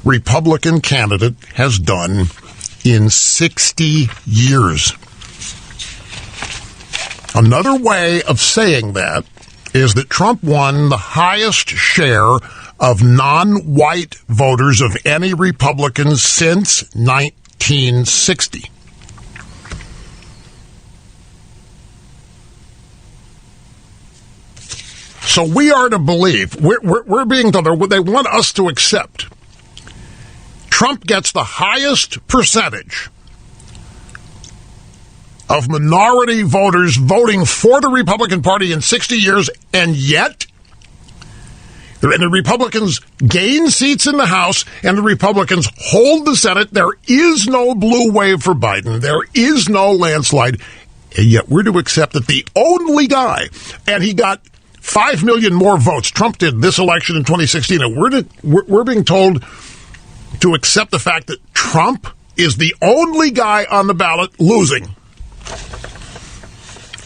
B: Republican candidate has done in 60 years. Another way of saying that is that Trump won the highest share of non-white voters of any Republican since 1960. So we are to believe, we're being told, they want us to accept, Trump gets the highest percentage of minority voters voting for the Republican Party in 60 years, and yet the Republicans gain seats in the House, and the Republicans hold the Senate. There is no blue wave for Biden. There is no landslide. And yet we're to accept that the only guy, and he got 5 million more votes. Trump did this election in 2016, and we're being told to accept the fact that Trump is the only guy on the ballot losing.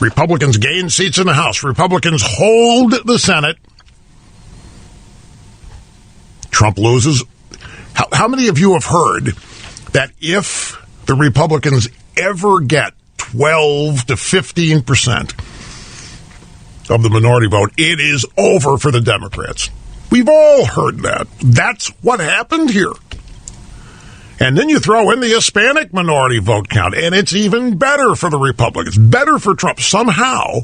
B: Republicans gain seats in the House. Republicans hold the Senate. Trump loses. How many of you have heard that if the Republicans ever get 12 to 15% of the minority vote, it is over for the Democrats? We've all heard that. That's what happened here. And then you throw in the Hispanic minority vote count, and it's even better for the Republicans, better for Trump. Somehow,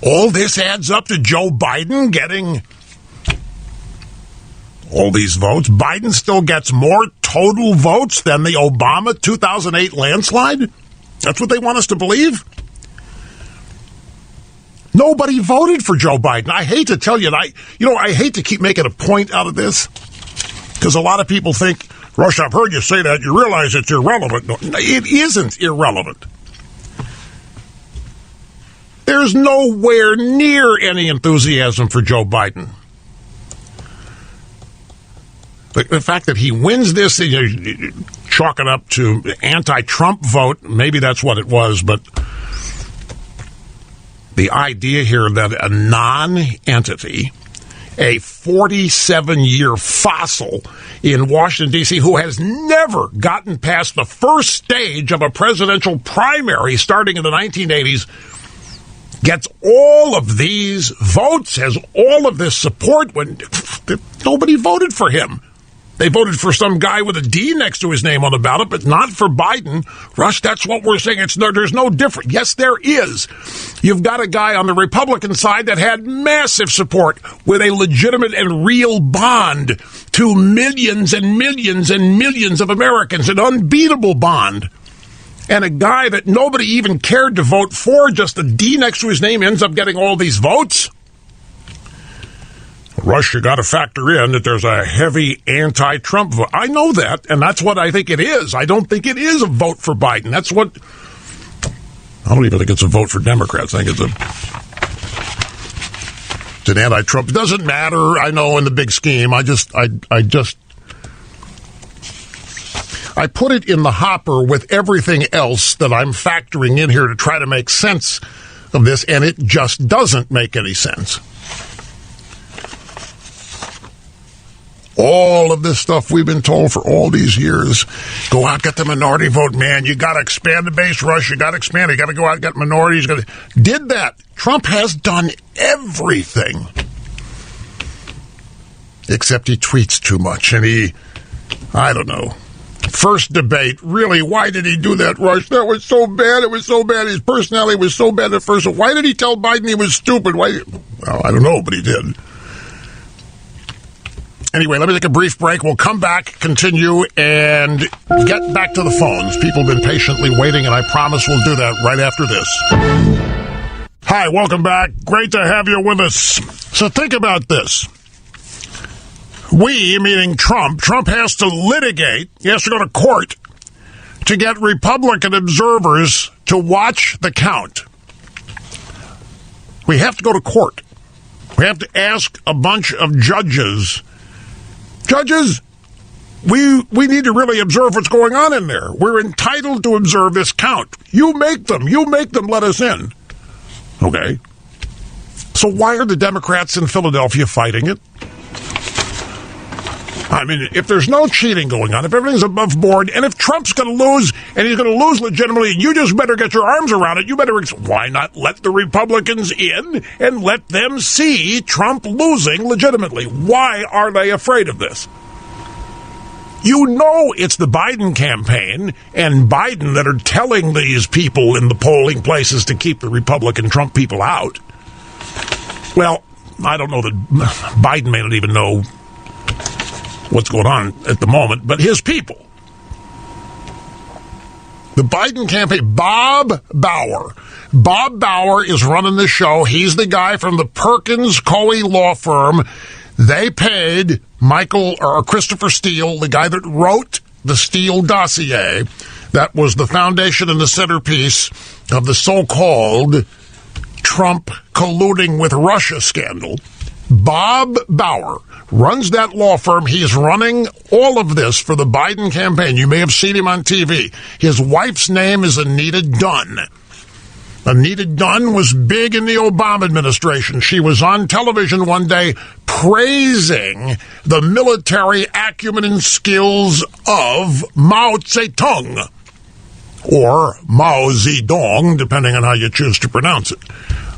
B: all this adds up to Joe Biden getting all these votes. Biden still gets more total votes than the Obama 2008 landslide? That's what they want us to believe? Nobody voted for Joe Biden. I hate to tell you, and I hate to keep making a point out of this, because a lot of people think, Rush, I've heard you say that. You realize it's irrelevant. No, it isn't irrelevant. There's nowhere near any enthusiasm for Joe Biden. The fact that he wins this, you chalk it up to anti-Trump vote, maybe that's what it was, but the idea here that a non-entity, a 47-year fossil in Washington, D.C., who has never gotten past the first stage of a presidential primary starting in the 1980s, gets all of these votes, has all of this support when nobody voted for him. They voted for some guy with a D next to his name on the ballot, but not for Biden. Rush, that's what we're saying. There's no difference. Yes, there is. You've got a guy on the Republican side that had massive support with a legitimate and real bond to millions and millions and millions of Americans, an unbeatable bond. And a guy that nobody even cared to vote for, just a D next to his name, ends up getting all these votes. Rush, you got to factor in that there's a heavy anti-Trump vote. I know that, and that's what I think it is. I don't think it is a vote for Biden. That's what... I don't even think it's a vote for Democrats. I think it's an anti-Trump. It doesn't matter, I know, in the big scheme. I put it in the hopper with everything else that I'm factoring in here to try to make sense of this, and it just doesn't make any sense. All of this stuff we've been told for all these years. Go out, get the minority vote, man. You got to expand the base, Rush. You got to expand it. You got to go out and get minorities. Did that. Trump has done everything. Except he tweets too much. And I don't know. First debate, really, why did he do that, Rush? That was so bad. It was so bad. His personality was so bad at first. Why did he tell Biden he was stupid? Well, I don't know, but he did. Anyway, let me take a brief break. We'll come back, continue, and get back to the phones. People have been patiently waiting, and I promise we'll do that right after this. Hi, welcome back. Great to have you with us. So think about this. We, meaning Trump has to litigate, he has to go to court to get Republican observers to watch the count. We have to go to court. We have to ask a bunch of judges, we need to really observe what's going on in there. We're entitled to observe this count. You make them let us in. Okay. So why are the Democrats in Philadelphia fighting it? I mean, if there's no cheating going on, if everything's above board, and if Trump's going to lose, and he's going to lose legitimately, and you just better get your arms around it, why not let the Republicans in and let them see Trump losing legitimately? Why are they afraid of this? You know it's the Biden campaign and Biden that are telling these people in the polling places to keep the Republican Trump people out. Well, I don't know that Biden may not even know what's going on at the moment, but his people. The Biden campaign, Bob Bauer is running the show. He's the guy from the Perkins Coie law firm. They paid Christopher Steele, the guy that wrote the Steele dossier, that was the foundation and the centerpiece of the so-called Trump colluding with Russia scandal. Bob Bauer runs that law firm. He's running all of this for the Biden campaign. You may have seen him on TV. His wife's name is Anita Dunn. Anita Dunn was big in the Obama administration. She was on television one day praising the military acumen and skills of Mao Zedong, or Mao Zedong, depending on how you choose to pronounce it.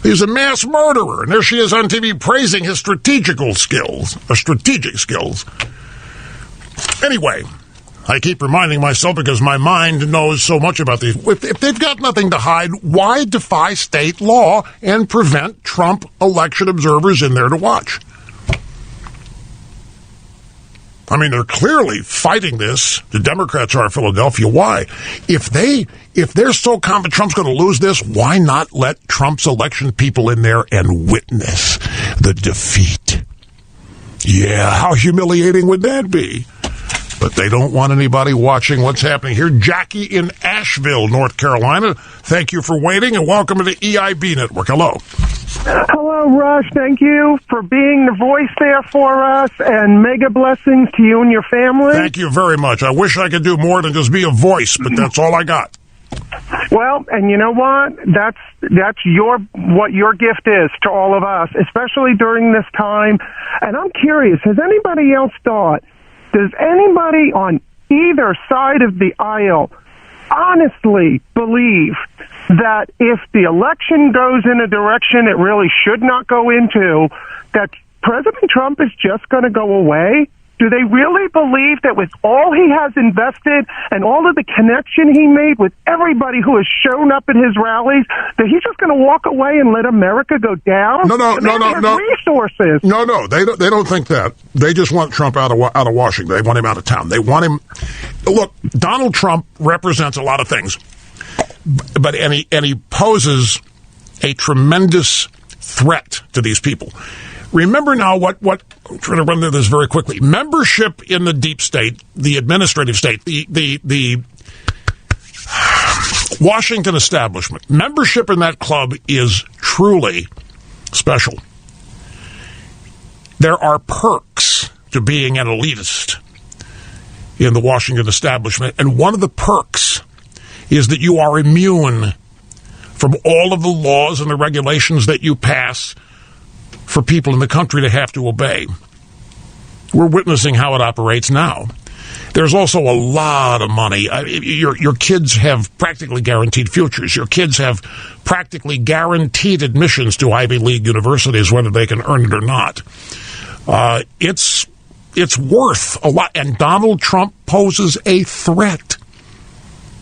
B: He's a mass murderer, and there she is on TV praising his strategic skills. Anyway, I keep reminding myself because my mind knows so much about these. If they've got nothing to hide, why defy state law and prevent Trump election observers in there to watch? I mean, they're clearly fighting this. The Democrats are in Philadelphia. Why? If they're so confident Trump's going to lose this, why not let Trump's election people in there and witness the defeat? Yeah, how humiliating would that be? But they don't want anybody watching what's happening here. Jackie in Asheville, North Carolina. Thank you for waiting, and welcome to the EIB Network. Hello.
F: Hello, Rush. Thank you for being the voice there for us, and mega blessings to you and your family.
B: Thank you very much. I wish I could do more than just be a voice, but that's all I got.
F: Well, and you know what? That's what your gift is to all of us, especially during this time. And I'm curious, has anybody else thought, does anybody on either side of the aisle honestly believe that if the election goes in a direction it really should not go into, that President Trump is just going to go away? Do they really believe that with all he has invested and all of the connection he made with everybody who has shown up at his rallies, that he's just going to walk away and let America go down?
E: No.
F: Resources.
E: No. They don't think that. They just want Trump out of Washington. They want him out of town. They want him. Look, Donald Trump represents a lot of things, but he poses a tremendous threat to these people. Remember now what I'm trying to run through this very quickly. Membership in the deep state, the administrative state, the Washington establishment, membership in that club is truly special. There are perks to being an elitist in the Washington establishment, and one of the perks is that you are immune from all of the laws and the regulations that you pass for people in the country to have to obey. We're witnessing how it operates now. There's also a lot of money. Your kids have practically guaranteed futures. Your kids have practically guaranteed admissions to Ivy League universities, whether they can earn it or not. It's worth a lot, and Donald Trump poses a threat.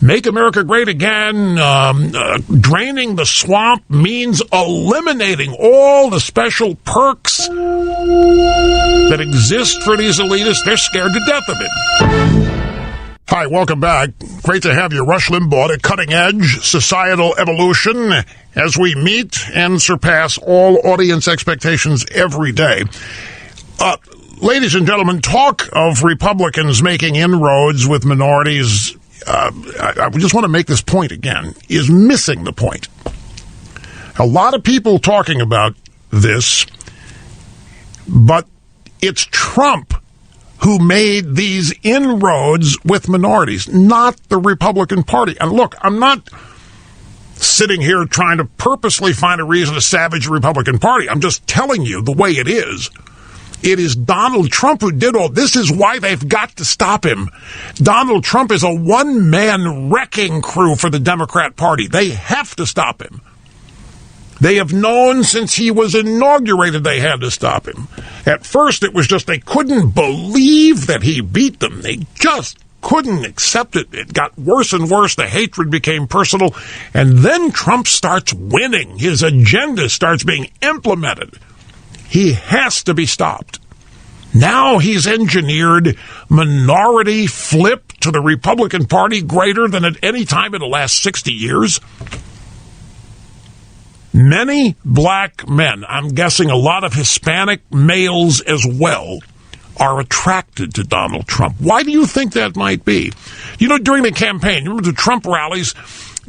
E: Make America great again. Draining the swamp means eliminating all the special perks that exist for these elitists. They're scared to death of it. Hi, welcome back. Great to have you. Rush Limbaugh at Cutting Edge Societal Evolution as we meet and surpass all audience expectations every day. Ladies and gentlemen, talk of Republicans making inroads with minorities, I just want to make this point again, is missing the point. A lot of people talking about this, but it's Trump who made these inroads with minorities, not the Republican Party. And look, I'm not sitting here trying to purposely find a reason to savage the Republican Party. I'm just telling you the way it is. It is Donald Trump who did all. This is why they've got to stop him. Donald Trump is a one-man wrecking crew for the Democrat Party. They have to stop him. They have known since he was inaugurated they had to stop him. At first, it was just they couldn't believe that he beat them. They just couldn't accept it. It got worse and worse. The hatred became personal. And then Trump starts winning. His agenda starts being implemented. He has to be stopped. Now he's engineered minority flip to the Republican Party greater than at any time in the last 60 years. Many black men, I'm guessing a lot of Hispanic males as well, are attracted to Donald Trump. Why do you think that might be? You know, during the campaign, you remember the Trump rallies?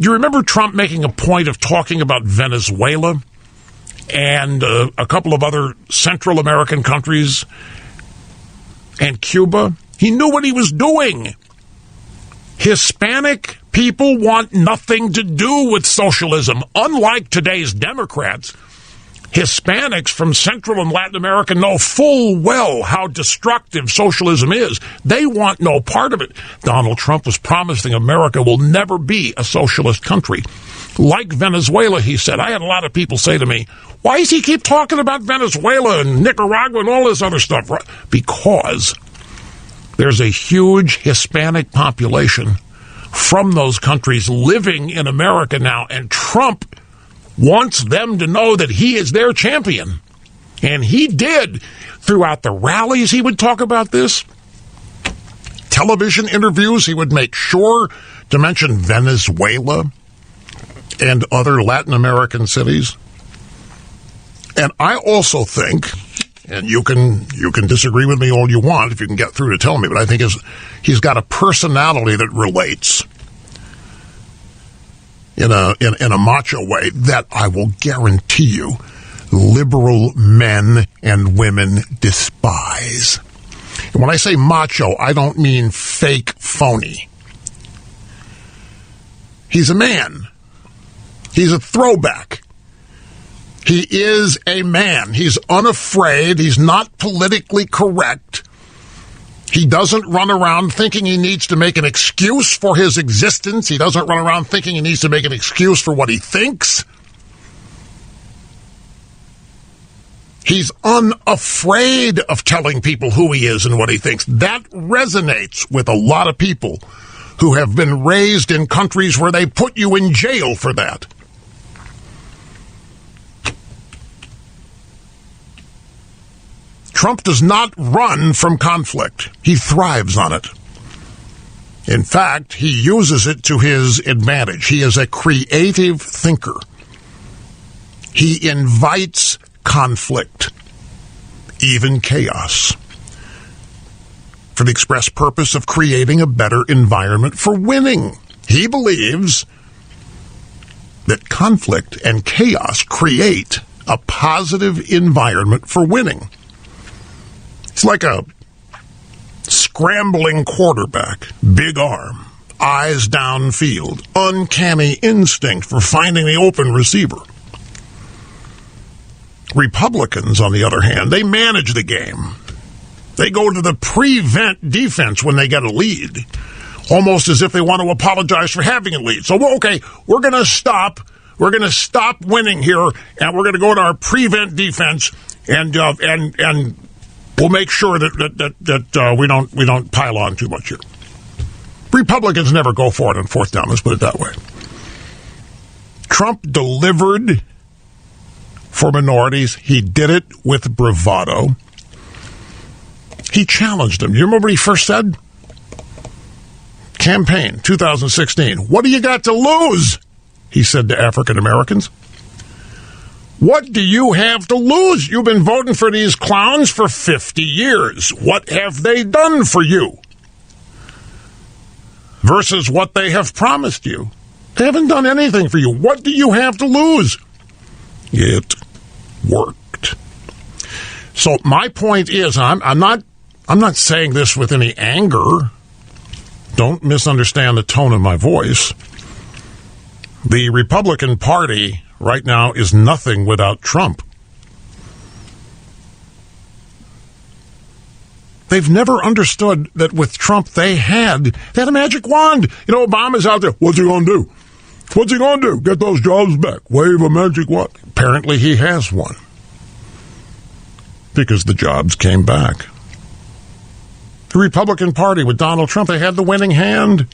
E: Do you remember Trump making a point of talking about Venezuela and a couple of other Central American countries and Cuba? He knew what he was doing. Hispanic people want nothing to do with socialism. Unlike today's Democrats, Hispanics from Central and Latin America know full well how destructive socialism is. They want no part of it. Donald Trump was promising America will never be a socialist country. Like Venezuela, he said. I had a lot of people say to me, why does he keep talking about Venezuela and Nicaragua and all this other stuff? Because there's a huge Hispanic population from those countries living in America now, and Trump wants them to know that he is their champion. And he did. Throughout the rallies, he would talk about this. Television interviews, he would make sure to mention Venezuela and other Latin American cities. And I also think, and you can disagree with me all you want if you can get through to tell me, but I think he's got a personality that relates in a macho way that I will guarantee you liberal men and women despise. And when I say macho, I don't mean fake, phony. He's a man. He's a throwback. He is a man. He's unafraid. He's not politically correct. He doesn't run around thinking he needs to make an excuse for his existence. He doesn't run around thinking he needs to make an excuse for what he thinks. He's unafraid of telling people who he is and what he thinks. That resonates with a lot of people who have been raised in countries where they put you in jail for that. Trump does not run from conflict. He thrives on it. In fact, he uses it to his advantage. He is a creative thinker. He invites conflict, even chaos, for the express purpose of creating a better environment for winning. He believes that conflict and chaos create a positive environment for winning. It's like a scrambling quarterback, big arm, eyes downfield, uncanny instinct for finding the open receiver. Republicans, on the other hand, they manage the game. They go to the prevent defense when they get a lead, almost as if they want to apologize for having a lead. So, okay, we're going to stop. We're going to stop winning here, and we're going to go to our prevent defense, and we'll make sure that we don't pile on too much here. Republicans never go for it on fourth down. Let's put it that way. Trump delivered for minorities. He did it with bravado. He challenged them. You remember what he first said? Campaign, 2016. What do you got to lose? He said to African Americans. What do you have to lose? You've been voting for these clowns for 50 years. What have they done for you? Versus what they have promised you. They haven't done anything for you. What do you have to lose? It worked. So my point is, I'm not saying this with any anger. Don't misunderstand the tone of my voice. The Republican Party right now is nothing without Trump. They've never understood that with Trump they had a magic wand. You know, Obama's out there. What's he going to do? What's he going to do? Get those jobs back. Wave a magic wand. Apparently he has one. Because the jobs came back. The Republican Party with Donald Trump, they had the winning hand.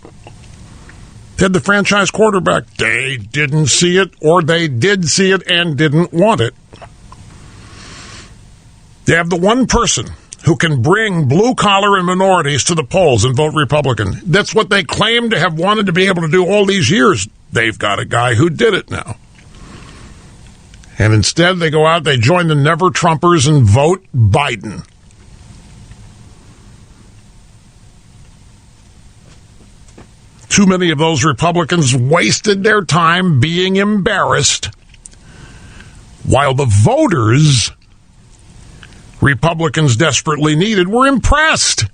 E: They had the franchise quarterback. They didn't see it, or they did see it and didn't want it. They have the one person who can bring blue-collar and minorities to the polls and vote Republican. That's what they claim to have wanted to be able to do all these years. They've got a guy who did it now. And instead, they go out, they join the never-Trumpers and vote Biden. Too many of those Republicans wasted their time being embarrassed, while the voters Republicans desperately needed were impressed.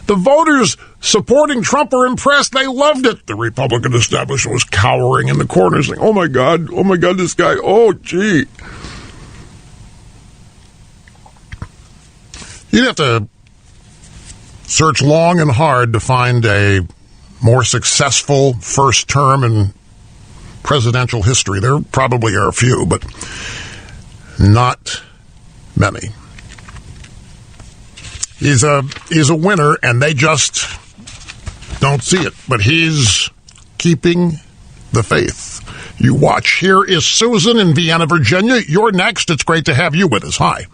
E: The voters supporting Trump were impressed. They loved it. The Republican establishment was cowering in the corner saying, oh my God, this guy, oh gee. You'd have to search long and hard to find a more successful first term in presidential history. There probably are a few, but not many. He's a winner, and they just don't see it. But he's keeping the faith. You watch. Here is Susan in Vienna, Virginia. You're next. It's great to have you with us. Hi.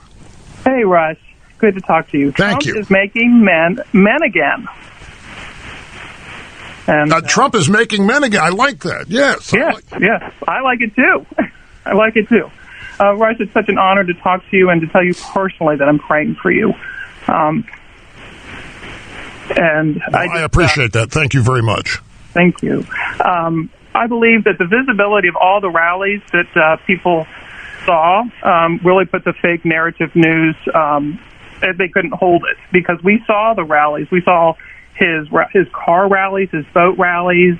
G: Hey, Rush. Good to talk to you.
E: Thank you.
G: Trump is making men again. And
E: Trump is making men again. I like that. Yes.
G: Yes. I like it too. I like it too. Rush, it's such an honor to talk to you and to tell you personally that I'm praying for you. I
E: appreciate that. Thank you very much.
G: Thank you. I believe that the visibility of all the rallies that people saw really put the fake narrative news. They couldn't hold it because we saw the rallies. We saw his car rallies, his boat rallies,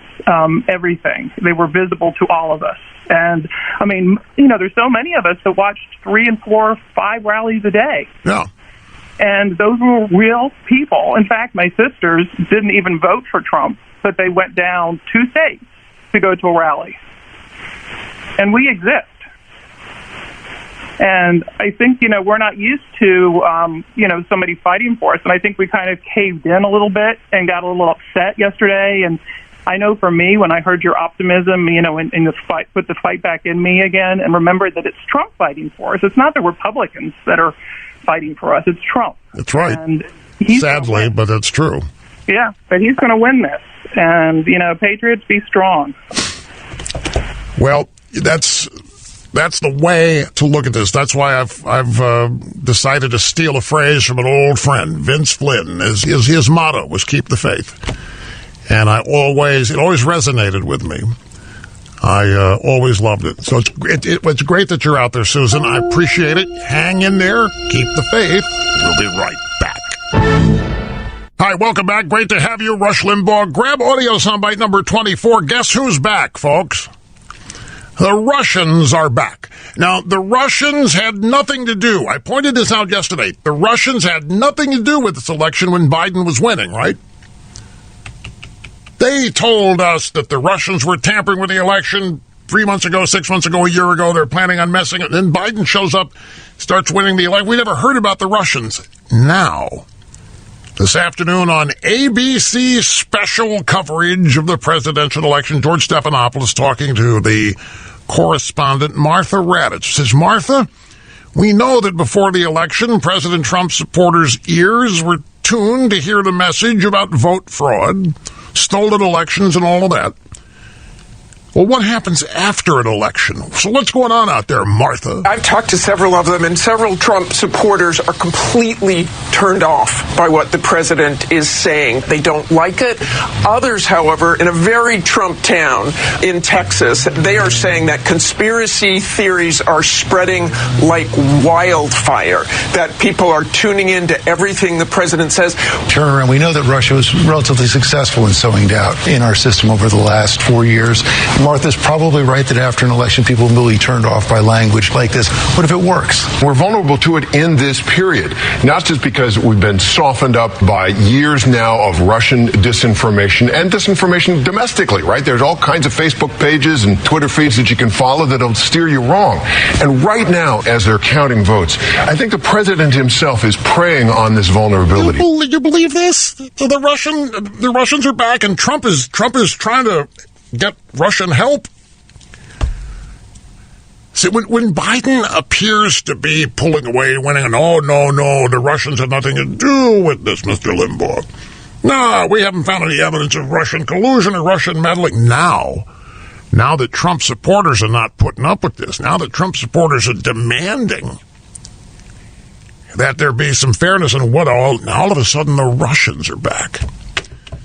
G: everything. They were visible to all of us. And, I mean, there's so many of us that watched 3 and 4, 5 rallies a day.
E: Yeah.
G: And those were real people. In fact, my sisters didn't even vote for Trump, but they went down 2 states to go to a rally. And we exist. And I think, we're not used to, somebody fighting for us. And I think we kind of caved in a little bit and got a little upset yesterday. And I know for me, when I heard your optimism, in the fight, put the fight back in me again, and remember that it's Trump fighting for us. It's not the Republicans that are fighting for us. It's Trump.
B: That's right.
G: And
B: sadly, but it's true.
G: Yeah, but he's going to win this. And, Patriots, be strong.
B: Well, that's the way to look at this. That's why I've decided to steal a phrase from an old friend, Vince Flynn. His motto was "Keep the faith," and it always resonated with me. I always loved it. So it's great that you're out there, Susan. I appreciate it. Hang in there. Keep the faith. We'll be right back. Hi, welcome back. Great to have you, Rush Limbaugh. Grab audio soundbite number 24. Guess who's back, folks? The Russians are back. Now, the Russians had nothing to do. I pointed this out yesterday. The Russians had nothing to do with this election when Biden was winning, right? They told us that the Russians were tampering with the election 3 months ago, 6 months ago, a year ago. They're planning on messing it. Then Biden shows up, starts winning the election. We never heard about the Russians. Now, this afternoon on ABC special coverage of the presidential election, George Stephanopoulos talking to the correspondent Martha Radich. Says, Martha, we know that before the election, President Trump's supporters' ears were tuned to hear the message about vote fraud, stolen elections, and all of that. Well, what happens after an election? So what's going on out there, Martha?
H: I've talked to several of them, and several Trump supporters are completely turned off by what the president is saying. They don't like it. Others, however, in a very Trump town in Texas, they are saying that conspiracy theories are spreading like wildfire, that people are tuning into everything the president says.
I: Turn around. We know that Russia was relatively successful in sowing doubt in our system over the last 4 years. Martha's probably right that after an election, people will be turned off by language like this. What if it works?
J: We're vulnerable to it in this period, not just because we've been softened up by years now of Russian disinformation and disinformation domestically, right? There's all kinds of Facebook pages and Twitter feeds that you can follow that'll steer you wrong. And right now, as they're counting votes, I think the president himself is preying on this vulnerability.
B: You believe this? The Russians are back, and Trump is trying to get Russian help. See, when Biden appears to be pulling away, winning, and no, the Russians have nothing to do with this, Mr. Limbaugh. No, we haven't found any evidence of Russian collusion or Russian meddling. Now that Trump supporters are not putting up with this, now that Trump supporters are demanding that there be some fairness in all of a sudden the Russians are back.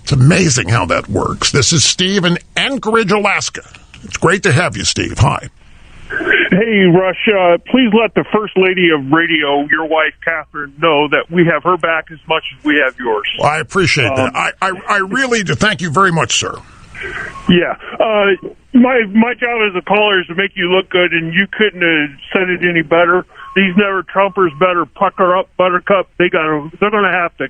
B: It's amazing how that works. This is Steve in Anchorage, Alaska. It's great to have you, Steve. Hi.
K: Hey, Rush, please let the First Lady of Radio, your wife, Catherine, know that we have her back as much as we have yours.
B: Well, I appreciate that. I really do. Thank you very much, sir.
K: Yeah. My job as a caller is to make you look good, and you couldn't have said it any better. These never-Trumpers better pucker up, Buttercup. They're going to have to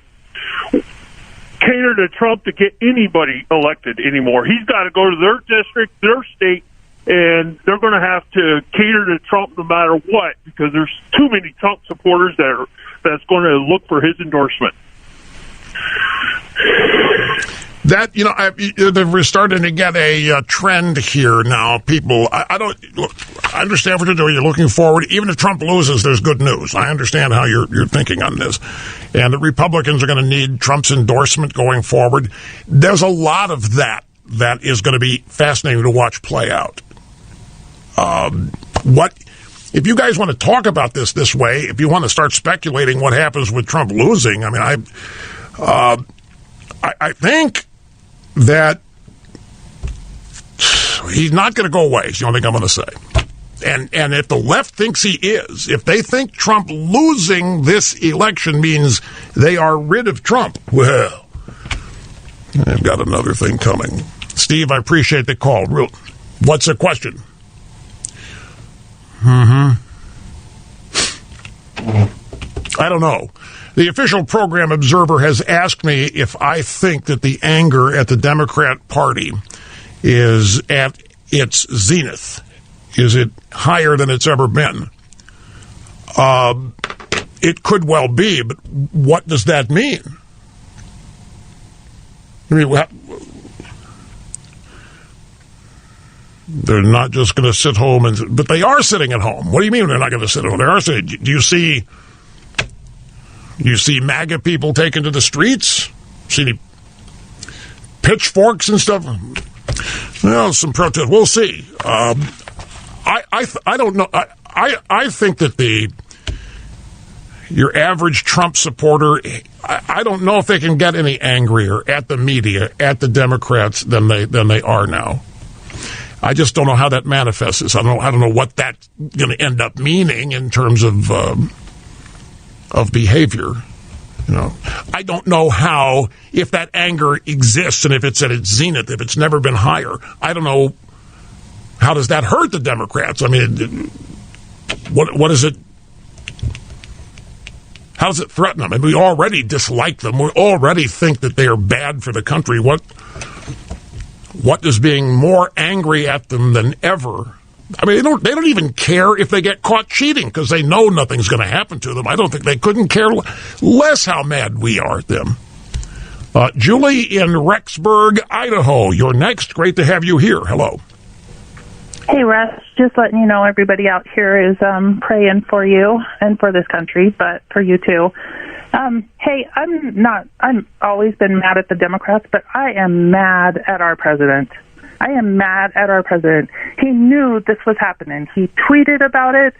K: cater to Trump to get anybody elected anymore. He's got to go to their district, their state, and they're going to have to cater to Trump no matter what, because there's too many Trump supporters that's going to look for his endorsement.
B: That, we're starting to get a trend here now. People, I understand what you're doing. You're looking forward. Even if Trump loses, there's good news. I understand how you're thinking on this. And the Republicans are going to need Trump's endorsement going forward. There's a lot of that is going to be fascinating to watch play out. If you guys want to talk about this way, if you want to start speculating what happens with Trump losing, I think that he's not going to go away, is the only thing I'm going to say. And if the left thinks he is, if they think Trump losing this election means they are rid of Trump, well, they've got another thing coming. Steve, I appreciate the call. What's the question? I don't know. The official program observer has asked me if I think that the anger at the Democrat Party is at its zenith. Is it higher than it's ever been? It could well be, but what does that mean? I mean, they're not just going to sit home, but they are sitting at home. What do you mean they're not going to sit at home? They are sitting. Do you see MAGA people taken to the streets? See any pitchforks and stuff? Well, some protest. We'll see. I don't know. I think that your average Trump supporter, I don't know if they can get any angrier at the media, at the Democrats than they are now. I just don't know how that manifests. I don't know what that's going to end up meaning in terms of behavior. You know, I don't know how, if that anger exists and if it's at its zenith, if it's never been higher. I don't know, how does that hurt the Democrats? I mean, what is it? How does it threaten them? I mean, we already dislike them. We already think that they are bad for the country. What is being more angry at them than ever? I mean, they don't even care if they get caught cheating because they know nothing's going to happen to them. I don't think they couldn't care less how mad we are at them. Julie in Rexburg, Idaho, you're next. Great to have you here. Hello.
L: Hey, Russ, just letting you know everybody out here is praying for you and for this country, but for you too. Hey, I'm always been mad at the Democrats, but I am mad at our president. I am mad at our president. He knew this was happening. He tweeted about it.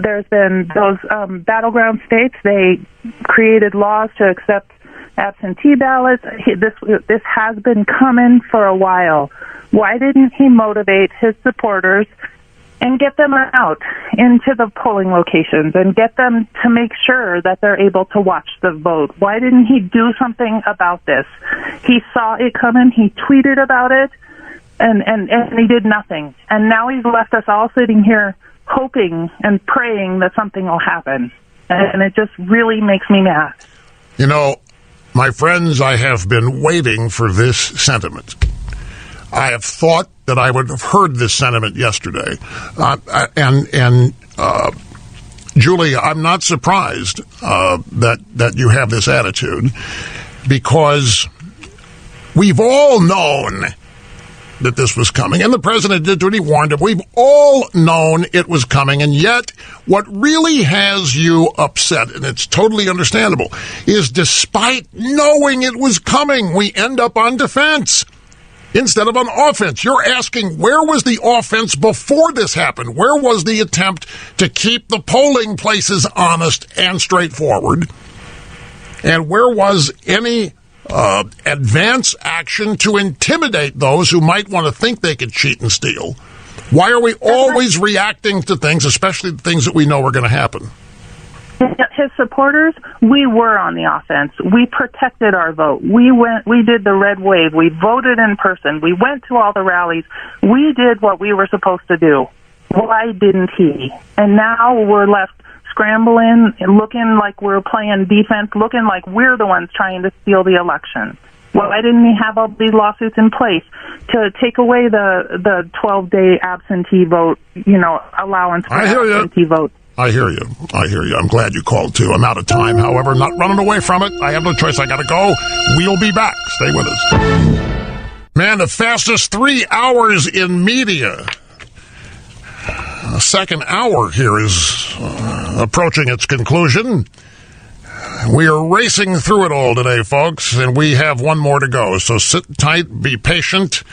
L: There's been those battleground states. They created laws to accept absentee ballots. This has been coming for a while. Why didn't he motivate his supporters and get them out into the polling locations and get them to make sure that they're able to watch the vote? Why didn't he do something about this? He saw it coming. He tweeted about it, and he did nothing. And now he's left us all sitting here hoping and praying that something will happen. And it just really makes me mad.
B: You know, my friends, I have been waiting for this sentiment. I have thought that I would have heard this sentiment yesterday. Julie, I'm not surprised that you have this attitude, because we've all known that this was coming, and the president did what he warned him. We've all known it was coming, and yet what really has you upset, and it's totally understandable, is despite knowing it was coming, we end up on defense instead of on offense. You're asking, where was the offense before this happened? Where was the attempt to keep the polling places honest and straightforward? And where was any advance action to intimidate those who might want to think they could cheat and steal? Why are we always reacting to things, especially the things that we know are going to happen?
L: His supporters, we were on the offense. We protected our vote. We did the red wave. We voted in person. We went to all the rallies. We did what we were supposed to do. Why didn't he? And now we're left scrambling and looking like we're playing defense, looking like we're the ones trying to steal the election. Why didn't he have all these lawsuits in place to take away the 12-day absentee vote, allowance for absentee vote?
B: I hear you. I'm glad you called, too. I'm out of time, however. I'm not running away from it. I have no choice. I got to go. We'll be back. Stay with us. Man, the fastest 3 hours in media. The second hour here is approaching its conclusion. We are racing through it all today, folks, and we have one more to go. So sit tight, be patient,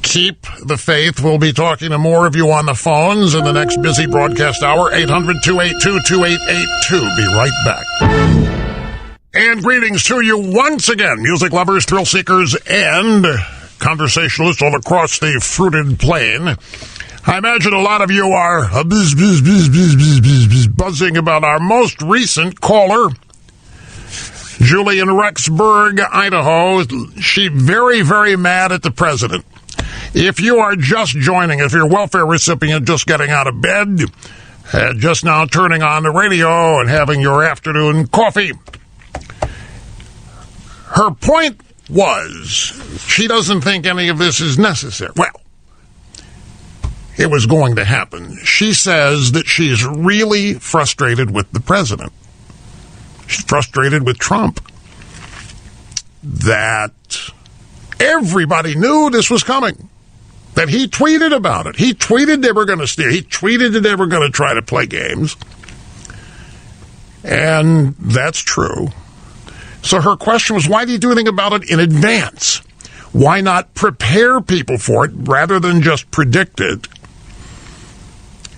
B: keep the faith. We'll be talking to more of you on the phones in the next busy broadcast hour, 800-282-2882. Be right back. And greetings to you once again, music lovers, thrill seekers, and conversationalists all across the fruited plain. I imagine a lot of you are buzzing about our most recent caller, Julie in Rexburg, Idaho. She very, very mad at the president. If you are just joining, if you're a welfare recipient just getting out of bed, just now turning on the radio and having your afternoon coffee, her point was she doesn't think any of this is necessary. Well, it was going to happen. She says that she's really frustrated with the president. She's frustrated with Trump. That everybody knew this was coming. That he tweeted about it. He tweeted they were going to steal. He tweeted that they were going to try to play games. And that's true. So her question was, why do you do anything about it in advance? Why not prepare people for it rather than just predict it?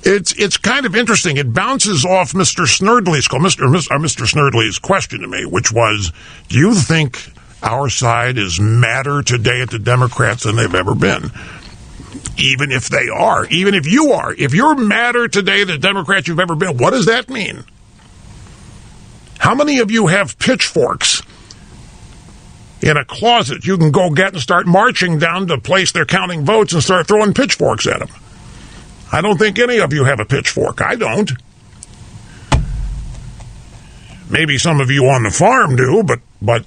B: It's kind of interesting. It bounces off Mr. Snerdley's question to me, which was, do you think our side is madder today at the Democrats than they've ever been? Even if they are, even if you are, if you're madder today at the Democrats you've ever been, what does that mean? How many of you have pitchforks in a closet you can go get and start marching down to the place they're counting votes and start throwing pitchforks at them? I don't think any of you have a pitchfork. I don't. Maybe some of you on the farm do, but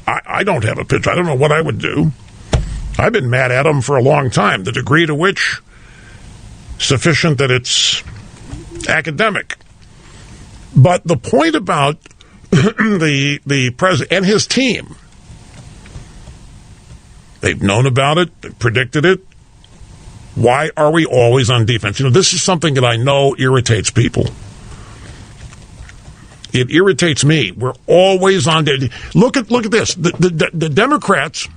B: I don't have a pitch. I don't know what I would do. I've been mad at them for a long time, the degree to which sufficient that it's academic. But the point about the president and his team, they've known about it, they predicted it. Why are we always on defense? You know, this is something that I know irritates people. It irritates me. We're always on. Look at this. The Democrats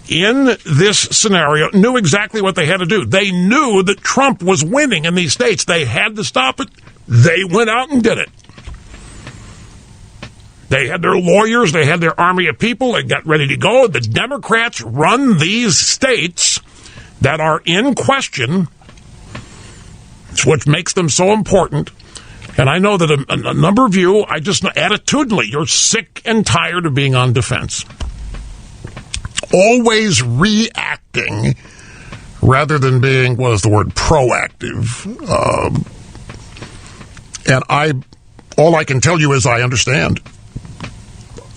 B: in this scenario knew exactly what they had to do. They knew that Trump was winning in these states. They had to stop it. They went out and did it. They had their lawyers. They had their army of people. They got ready to go. The Democrats run these states that are in question. It's what makes them so important. And I know that a number of you, I just know attitudinally, you're sick and tired of being on defense. Always reacting rather than being, what is the word, proactive. And all I can tell you is I understand.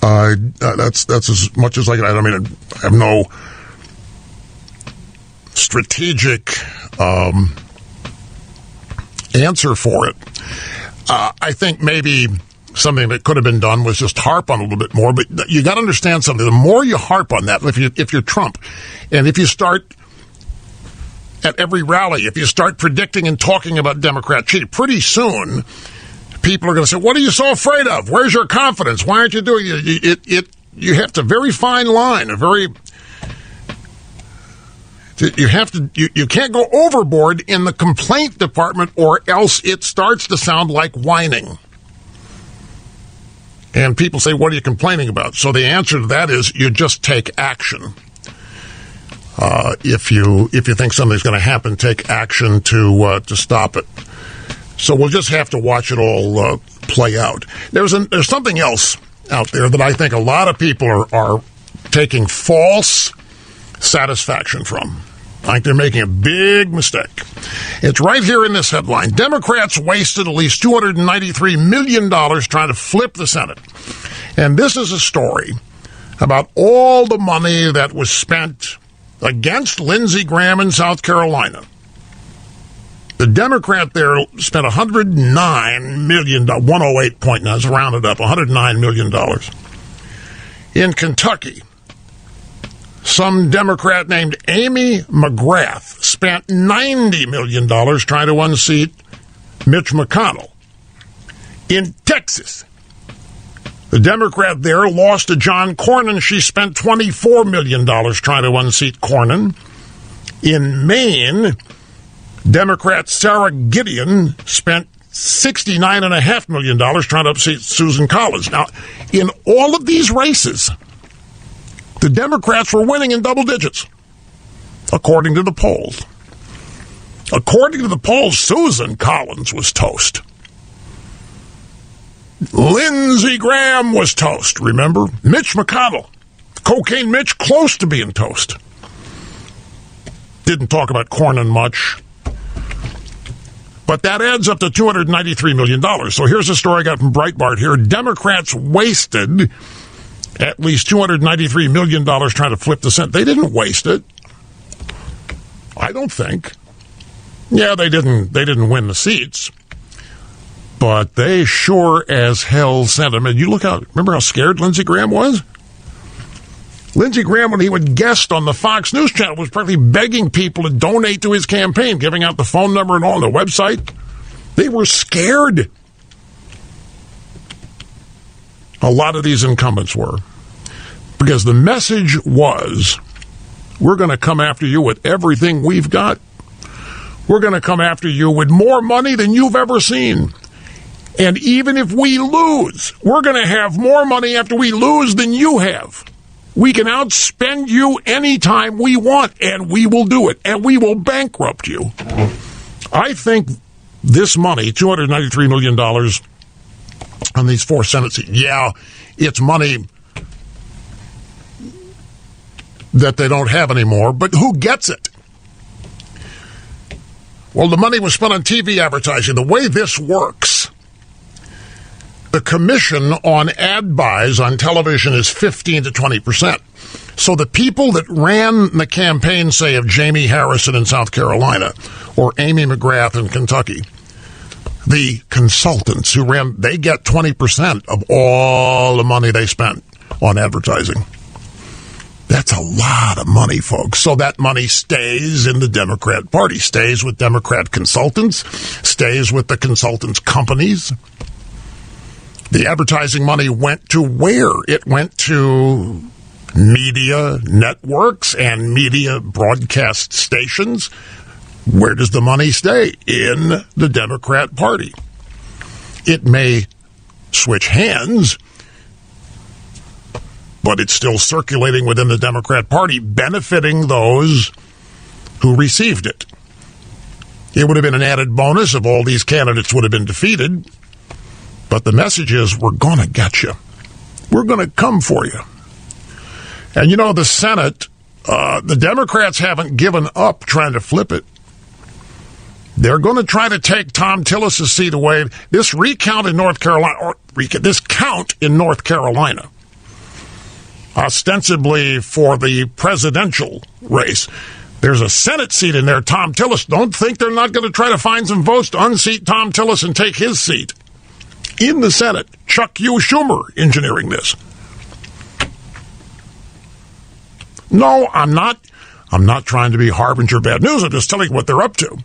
B: That's as much as I can. I mean, I have no strategic answer for it. I think maybe something that could have been done was just harp on a little bit more, but you got to understand something. The more you harp on that, if you're Trump, and if you start at every rally, if you start predicting and talking about Democrat cheating, pretty soon people are going to say, what are you so afraid of? Where's your confidence? Why aren't you doing it? You have to very fine line, you can't go overboard in the complaint department, or else it starts to sound like whining. And people say, what are you complaining about? So the answer to that is you just take action. If you think something's going to happen, take action to stop it. So we'll just have to watch it all play out. There's something else out there that I think a lot of people are taking false satisfaction from. I think they're making a big mistake. It's right here in this headline. Democrats wasted at least $293 million trying to flip the Senate. And this is a story about all the money that was spent against Lindsey Graham in South Carolina. The Democrat there spent $109 million, 108.9, it's rounded up, $109 million. In Kentucky, some Democrat named Amy McGrath spent $90 million trying to unseat Mitch McConnell. In Texas, the Democrat there lost to John Cornyn. She spent $24 million trying to unseat Cornyn. In Maine, Democrat Sarah Gideon spent $69.5 million trying to unseat Susan Collins. Now, in all of these races, the Democrats were winning in double digits, according to the polls. According to the polls, Susan Collins was toast. Lindsey Graham was toast, remember? Mitch McConnell, Cocaine Mitch, close to being toast. Didn't talk about Cornyn much. But that adds up to $293 million. So here's a story I got from Breitbart here. Democrats wasted at least $293 million trying to flip the Senate. They didn't waste it. I don't think. Yeah, they didn't win the seats, but they sure as hell sent them. And you remember how scared Lindsey Graham was? Lindsey Graham, when he would guest on the Fox News channel, was practically begging people to donate to his campaign, giving out the phone number and all on the website. They were scared. A lot of these incumbents were. Because the message was, we're going to come after you with everything we've got. We're going to come after you with more money than you've ever seen. And even if we lose, we're going to have more money after we lose than you have. We can outspend you anytime we want, and we will do it, and we will bankrupt you. I think this money, $293 million on these 4 Senate seats, yeah, it's money that they don't have anymore, but who gets it? Well, the money was spent on TV advertising. The way this works, the commission on ad buys on television is 15 to 20%. So the people that ran the campaign, say, of Jamie Harrison in South Carolina or Amy McGrath in Kentucky, the consultants who ran, they get 20% of all the money they spent on advertising. That's a lot of money, folks. So that money stays in the Democrat Party, stays with Democrat consultants, stays with the consultants' companies. The advertising money went to where? It went to media networks and media broadcast stations. Where does the money stay? In the Democrat Party. It may switch hands, but it's still circulating within the Democrat Party, benefiting those who received it. It would have been an added bonus if all these candidates would have been defeated, but the message is, we're going to get you. We're going to come for you. And the Senate, the Democrats haven't given up trying to flip it. They're going to try to take Tom Tillis' seat away. This recount in North Carolina, this count in North Carolina, ostensibly for the presidential race. There's a Senate seat in there, Tom Tillis. Don't think they're not going to try to find some votes to unseat Tom Tillis and take his seat. In the Senate, Chuck U. Schumer engineering this. No, I'm not trying to be harbinger bad news. I'm just telling you what they're up to.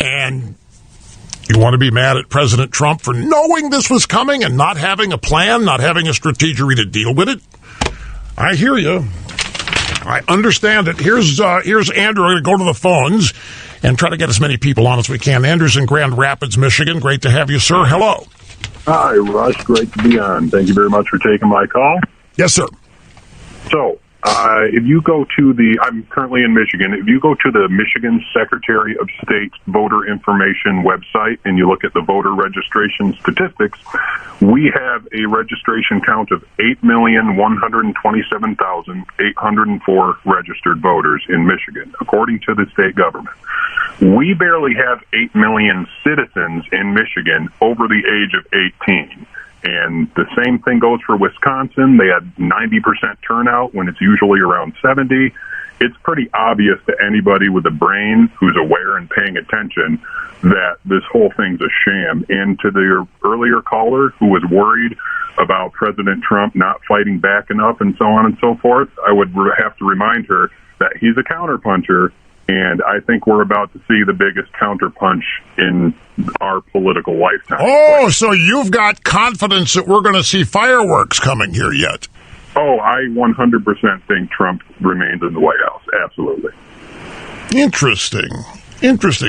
B: And you want to be mad at President Trump for knowing this was coming and not having a plan, not having a strategy to deal with it? I hear you. I understand it. Here's Andrew. I'm going to go to the phones and try to get as many people on as we can. Andrew's in Grand Rapids, Michigan. Great to have you, sir. Hello.
M: Hi, Rush. Great to be on. Thank you very much for taking my call.
B: Yes, sir.
M: So, if you go to I'm currently in Michigan. If you go to the Michigan Secretary of State's voter information website and you look at the voter registration statistics, we have a registration count of 8,127,804 registered voters in Michigan, according to the state government. We barely have 8 million citizens in Michigan over the age of 18. And the same thing goes for Wisconsin. They had 90% turnout when it's usually around 70. It's pretty obvious to anybody with a brain who's aware and paying attention that this whole thing's a sham. And to the earlier caller who was worried about President Trump not fighting back enough and so on and so forth, I would have to remind her that he's a counterpuncher. And I think we're about to see the biggest counterpunch in our political lifetime.
B: Oh, so you've got confidence that we're going to see fireworks coming here yet?
M: Oh, I 100% think Trump remains in the White House. Absolutely.
B: Interesting.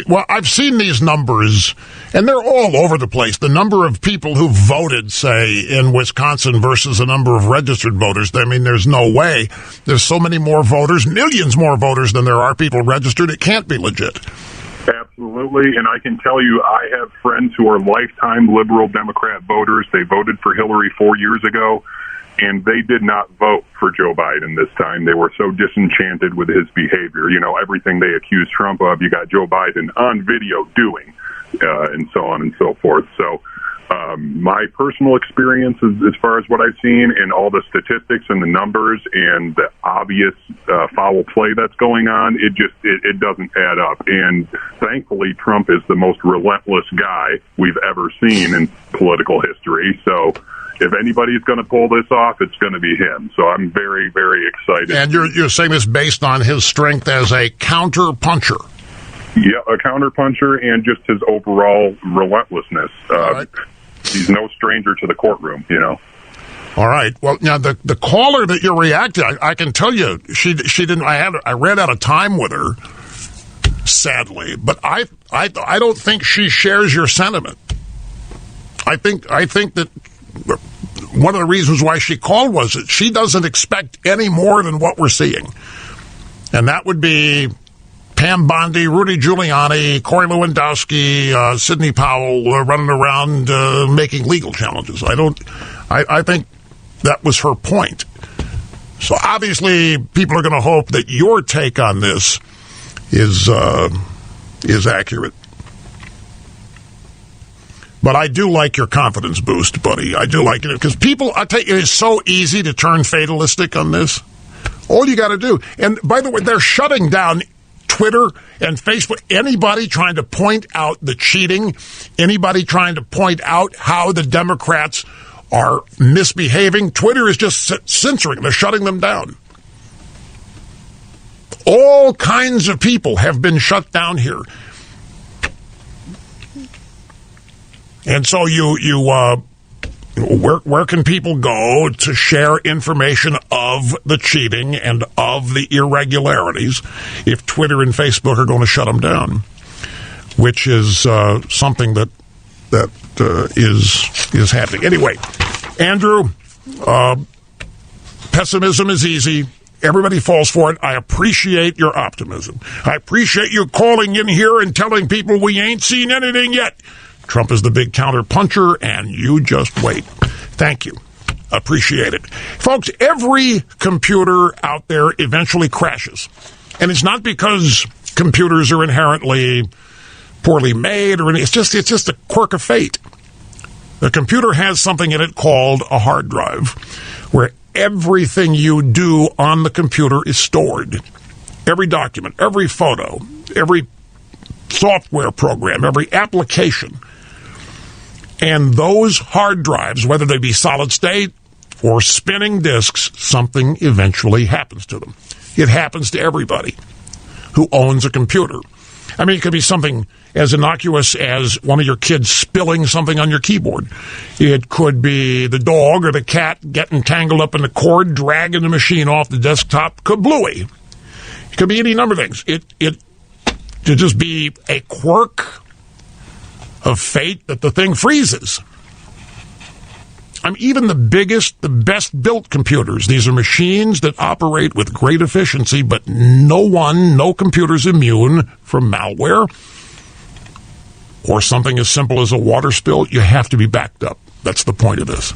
B: Well, I've seen these numbers, and they're all over the place. The number of people who voted, say, in Wisconsin versus the number of registered voters. I mean, there's no way. There's so many more voters, millions more voters than there are people registered. It can't be legit.
M: Absolutely, and I can tell you I have friends who are lifetime liberal Democrat voters. They voted for Hillary 4 years ago, and they did not vote for Joe Biden this time. They were so disenchanted with his behavior. Everything they accused Trump of, you got Joe Biden on video doing, and so on and so forth. So My personal experience, as far as what I've seen, and all the statistics and the numbers and the obvious foul play that's going on, it doesn't add up. And thankfully, Trump is the most relentless guy we've ever seen in political history. So if anybody's going to pull this off, it's going to be him. So I'm very, very excited.
E: And you're saying this based on his strength as a counter-puncher.
M: Yeah, a counter-puncher and just his overall relentlessness.
E: Right.
M: He's no stranger to the courtroom,
E: All right. Well, now the caller that you're reacting, I can tell you, she didn't. I ran out of time with her, sadly, but I don't think she shares your sentiment. I think that one of the reasons why she called was that she doesn't expect any more than what we're seeing, and that would be Pam Bondi, Rudy Giuliani, Corey Lewandowski, Sidney Powell running around making legal challenges. I think that was her point. So obviously, people are going to hope that your take on this is accurate. But I do like your confidence boost, buddy. I do like it because people. I tell you, it's so easy to turn fatalistic on this. All you got to do, and by the way, they're shutting down Twitter and Facebook, anybody trying to point out the cheating, anybody trying to point out how the Democrats are misbehaving, Twitter is just censoring. They're shutting them down. All kinds of people have been shut down here. And so where can people go to share information of the cheating and of the irregularities if Twitter and Facebook are going to shut them down? Which is something that is happening. Anyway, Andrew, pessimism is easy. Everybody falls for it. I appreciate your optimism. I appreciate you calling in here and telling people we ain't seen anything yet. Trump is the big counter-puncher, and you just wait. Thank you. Appreciate it. Folks, every computer out there eventually crashes. And it's not because computers are inherently poorly made or anything. It's just a quirk of fate. The computer has something in it called a hard drive, where everything you do on the computer is stored. Every document, every photo, every software program, every application. And those hard drives, whether they be solid state or spinning disks, something eventually happens to them. It happens to everybody who owns a computer. I mean, it could be something as innocuous as one of your kids spilling something on your keyboard. It could be the dog or the cat getting tangled up in the cord, dragging the machine off the desktop, kablooey. It could be any number of things. It could just be a quirk of fate that the thing freezes. I mean, even the biggest, the best-built computers, these are machines that operate with great efficiency, but no computer's immune from malware or something as simple as a water spill. You have to be backed up. That's the point of this.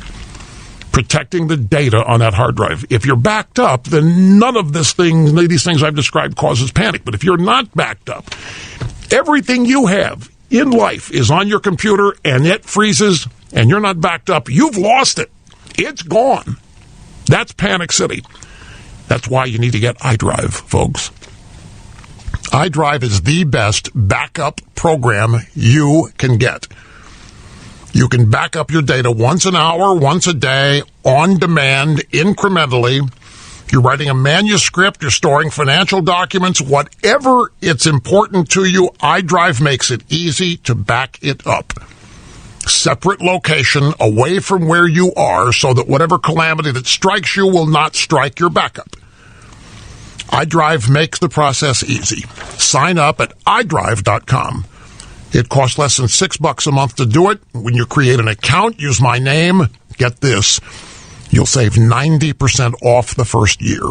E: Protecting the data on that hard drive. If you're backed up, then none of these things I've described causes panic. But if you're not backed up, everything you have in life is on your computer and it freezes and you're not backed up, you've lost it. It's gone. That's Panic City. That's why you need to get iDrive, folks. iDrive is the best backup program you can get. You can back up your data once an hour, once a day, on demand, incrementally. You're writing a manuscript, you're storing financial documents, whatever it's important to you, iDrive makes it easy to back it up. Separate location, away from where you are, so that whatever calamity that strikes you will not strike your backup. iDrive makes the process easy. Sign up at iDrive.com. It costs less than $6 a month to do it. When you create an account, use my name. Get this. You'll save 90% off the first year.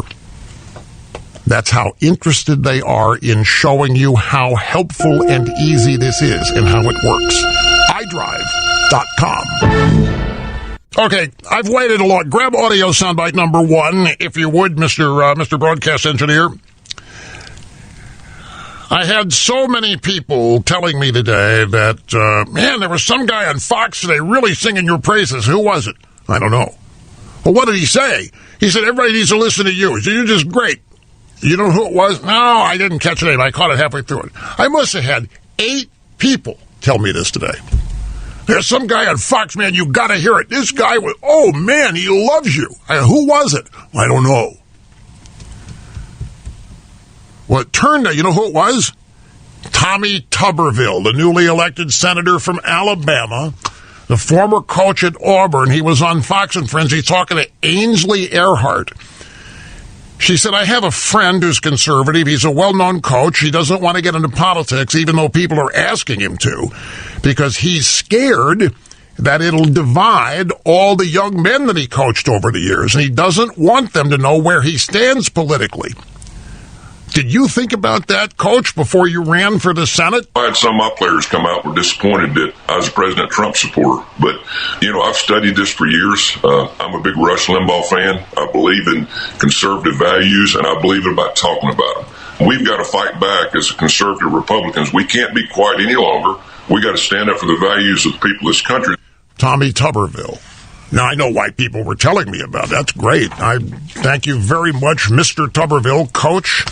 E: That's how interested they are in showing you how helpful and easy this is and how it works. iDrive.com. Okay, I've waited a lot. Grab audio soundbite number 1, if you would, Mr. Broadcast Engineer. I had so many people telling me today that, man, there was some guy on Fox today really singing your praises. Who was it? I don't know. Well, what did he say? He said, everybody needs to listen to you. You're just great. You know who it was? No, I didn't catch the name. I caught it halfway through it. I must have had 8 people tell me this today. There's some guy on Fox, man, you got to hear it. This guy was, oh, man, he loves you. Who was it? I don't know. Well, it turned out, you know who it was? Tommy Tuberville, the newly elected senator from Alabama, the former coach at Auburn. He was on Fox and Friends. He's talking to Ainsley Earhart. She said, I have a friend who's conservative. He's a well-known coach. He doesn't want to get into politics, even though people are asking him to, because he's scared that it'll divide all the young men that he coached over the years, and he doesn't want them to know where he stands politically. Did you think about that, Coach, before you ran for the Senate?
N: I had some of my players come out were disappointed that I was a President Trump supporter. But, I've studied this for years. I'm a big Rush Limbaugh fan. I believe in conservative values, and I believe about talking about them. We've got to fight back as conservative Republicans. We can't be quiet any longer. We got to stand up for the values of the people of this country.
E: Tommy Tuberville. Now, I know why people were telling me about it. That's great. I thank you very much, Mr. Tuberville, Coach.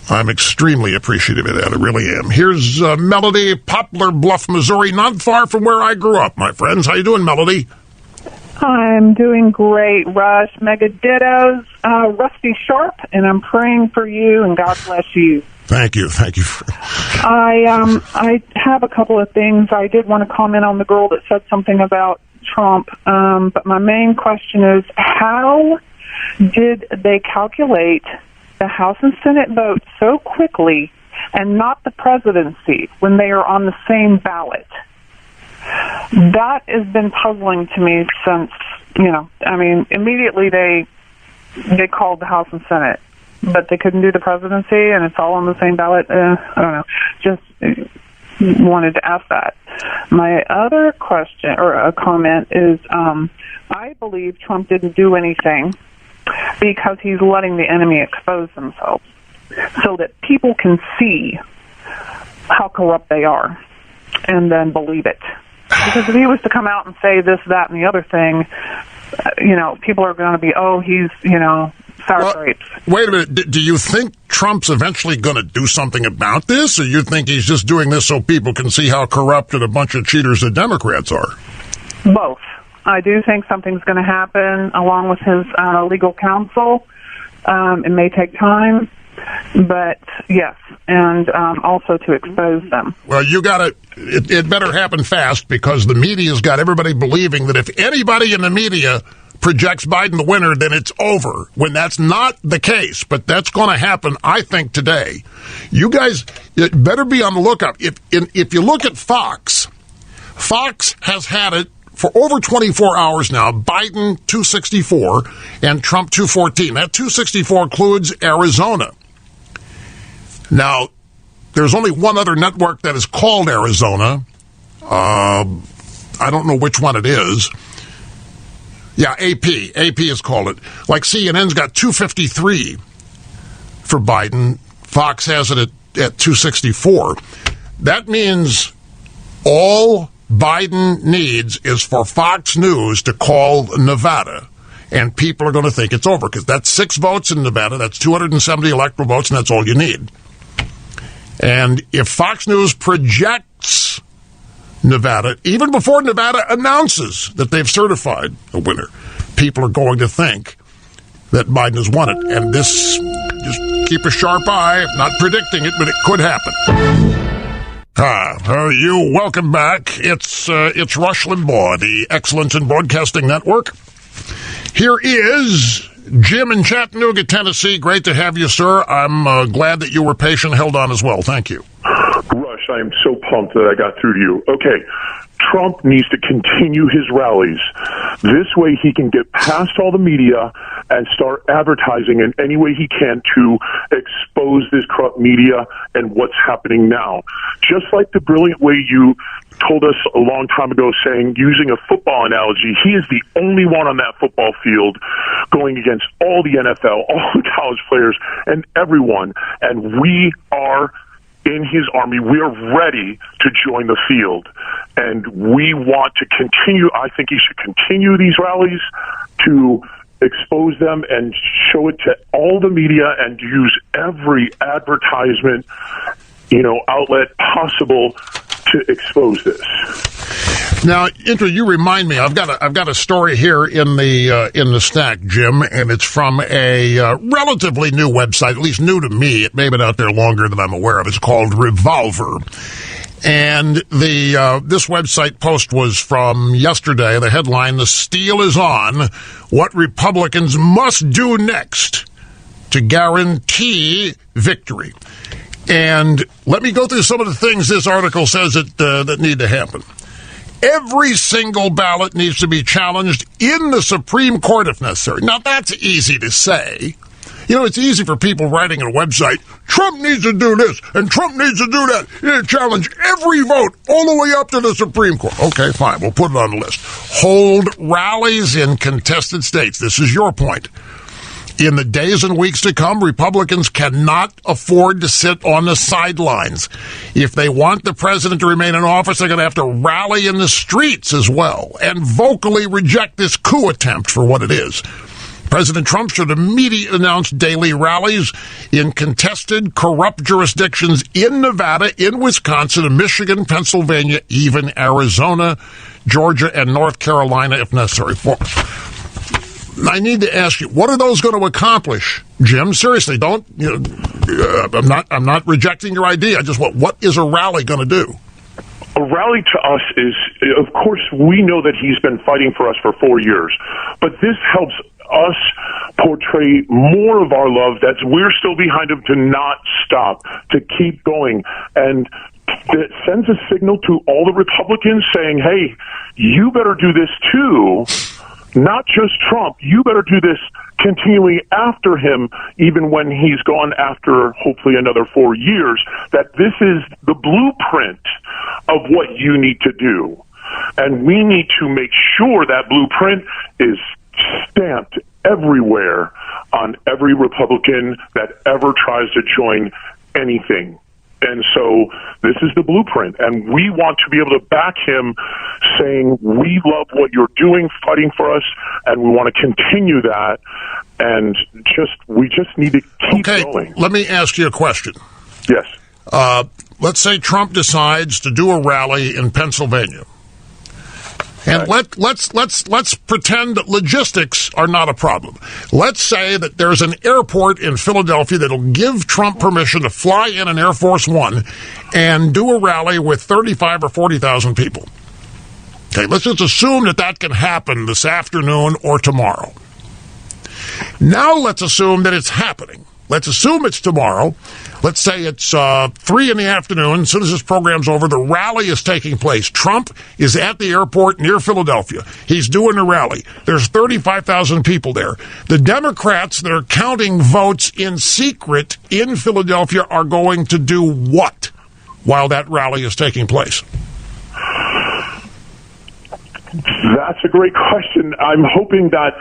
E: I'm extremely appreciative of that. I really am. Here's Melody, Poplar Bluff, Missouri, not far from where I grew up, my friends. How you doing, Melody?
L: I'm doing great, Rush. Mega dittos, Rusty Sharp, and I'm praying for you, and God bless you.
E: Thank you. Thank you.
L: I have a couple of things. I did want to comment on the girl that said something about Trump, but my main question is, how did they calculate the House and Senate votes so quickly and not the presidency when they are on the same ballot? That has been puzzling to me since, immediately they called the House and Senate, but they couldn't do the presidency, and it's all on the same ballot. I don't know. Just wanted to ask that. My other question or a comment is, I believe Trump didn't do anything because he's letting the enemy expose themselves so that people can see how corrupt they are and then believe it. Because if he was to come out and say this, that, and the other thing, people are going to be, he's, sour grapes.
E: Wait a minute. Do you think Trump's eventually going to do something about this, or you think he's just doing this so people can see how corrupted a bunch of cheaters the Democrats are?
L: Both. I do think something's going to happen along with his legal counsel. It may take time, but yes, and also to expose them.
E: Well, it better happen fast, because the media's got everybody believing that if anybody in the media projects Biden the winner, then it's over, when that's not the case. But that's going to happen, I think, today. You guys better be on the lookout. If you look at Fox has had it for over 24 hours now, Biden 264 and Trump 214. That 264 includes Arizona. Now, there's only one other network that is called Arizona. I don't know which one it is. Yeah, AP. AP has called it. Like CNN's got 253 for Biden. Fox has it at 264. That means all Biden needs is for Fox News to call Nevada, and people are going to think it's over, because that's 6 votes in Nevada, that's 270 electoral votes, and that's all you need. And if Fox News projects Nevada, even before Nevada announces that they've certified a winner, people are going to think that Biden has won it. And this, just keep a sharp eye, not predicting it, but it could happen. Welcome back. It's Rush Limbaugh, the Excellence in Broadcasting Network. Here is Jim in Chattanooga, Tennessee. Great to have you, sir. I'm glad that you were patient, held on as well. Thank you.
O: Rush,
M: I am so pumped that I got through to you. Okay, Trump needs to continue his rallies. This way he can get past all the media and start advertising in any way he can to expose this corrupt media and what's happening now. Just like the brilliant way you told us a long time ago, saying, using a football analogy, he is the only one on that football field going against all the NFL, all the college players, and everyone. And we are in his army. We are ready to join the field. And we want to continue. I think he should continue these rallies to expose them and show it to all the media and use every advertisement, outlet possible to expose this.
B: Now, you remind me. I've got a story here in the stack, Jim, and it's from a relatively new website, at least new to me. It may have been out there longer than I'm aware of. It's called Revolver, and this website post was from yesterday. The headline: "The steel is on. What Republicans must do next to guarantee victory." And let me go through some of the things this article says that need to happen. Every single ballot needs to be challenged in the Supreme Court if necessary. Now, that's easy to say. It's easy for people writing on a website, Trump needs to do this, and Trump needs to do that. You challenge every vote all the way up to the Supreme Court. Okay, fine, we'll put it on the list. Hold rallies in contested states. This is your point. In the days and weeks to come, Republicans cannot afford to sit on the sidelines. If they want the president to remain in office, they're going to have to rally in the streets as well and vocally reject this coup attempt for what it is. President Trump should immediately announce daily rallies in contested, corrupt jurisdictions in Nevada, in Wisconsin, in Michigan, Pennsylvania, even Arizona, Georgia, and North Carolina if necessary. I need to ask you, what are those going to accomplish, Jim? Seriously, don't. I'm not rejecting your idea. Just what is a rally going to do?
M: A rally to us is, of course, we know that he's been fighting for us for 4 years, but this helps us portray more of our love, that we're still behind him, to not stop, to keep going. And it sends a signal to all the Republicans saying, hey, you better do this too. Not just Trump. You better do this continuing after him, even when he's gone after hopefully another 4 years, that this is the blueprint of what you need to do. And we need to make sure that blueprint is stamped everywhere on every Republican that ever tries to join anything. And so this is the blueprint, and we want to be able to back him, saying we love what you're doing, fighting for us, and we want to continue that, and we just need to keep going.
B: Let me ask you a question.
M: Yes.
B: Let's say Trump decides to do a rally in Pennsylvania. And let's pretend that logistics are not a problem. Let's say that there's an airport in Philadelphia that'll give Trump permission to fly in an Air Force One and do a rally with 35 or 40,000 people. Okay, let's just assume that can happen this afternoon or tomorrow. Now let's assume that it's happening. Let's assume it's tomorrow. Let's say it's 3 in the afternoon. As soon as this program's over, the rally is taking place. Trump is at the airport near Philadelphia. He's doing a rally. There's 35,000 people there. The Democrats that are counting votes in secret in Philadelphia are going to do what while that rally is taking place?
M: That's a great question. I'm hoping that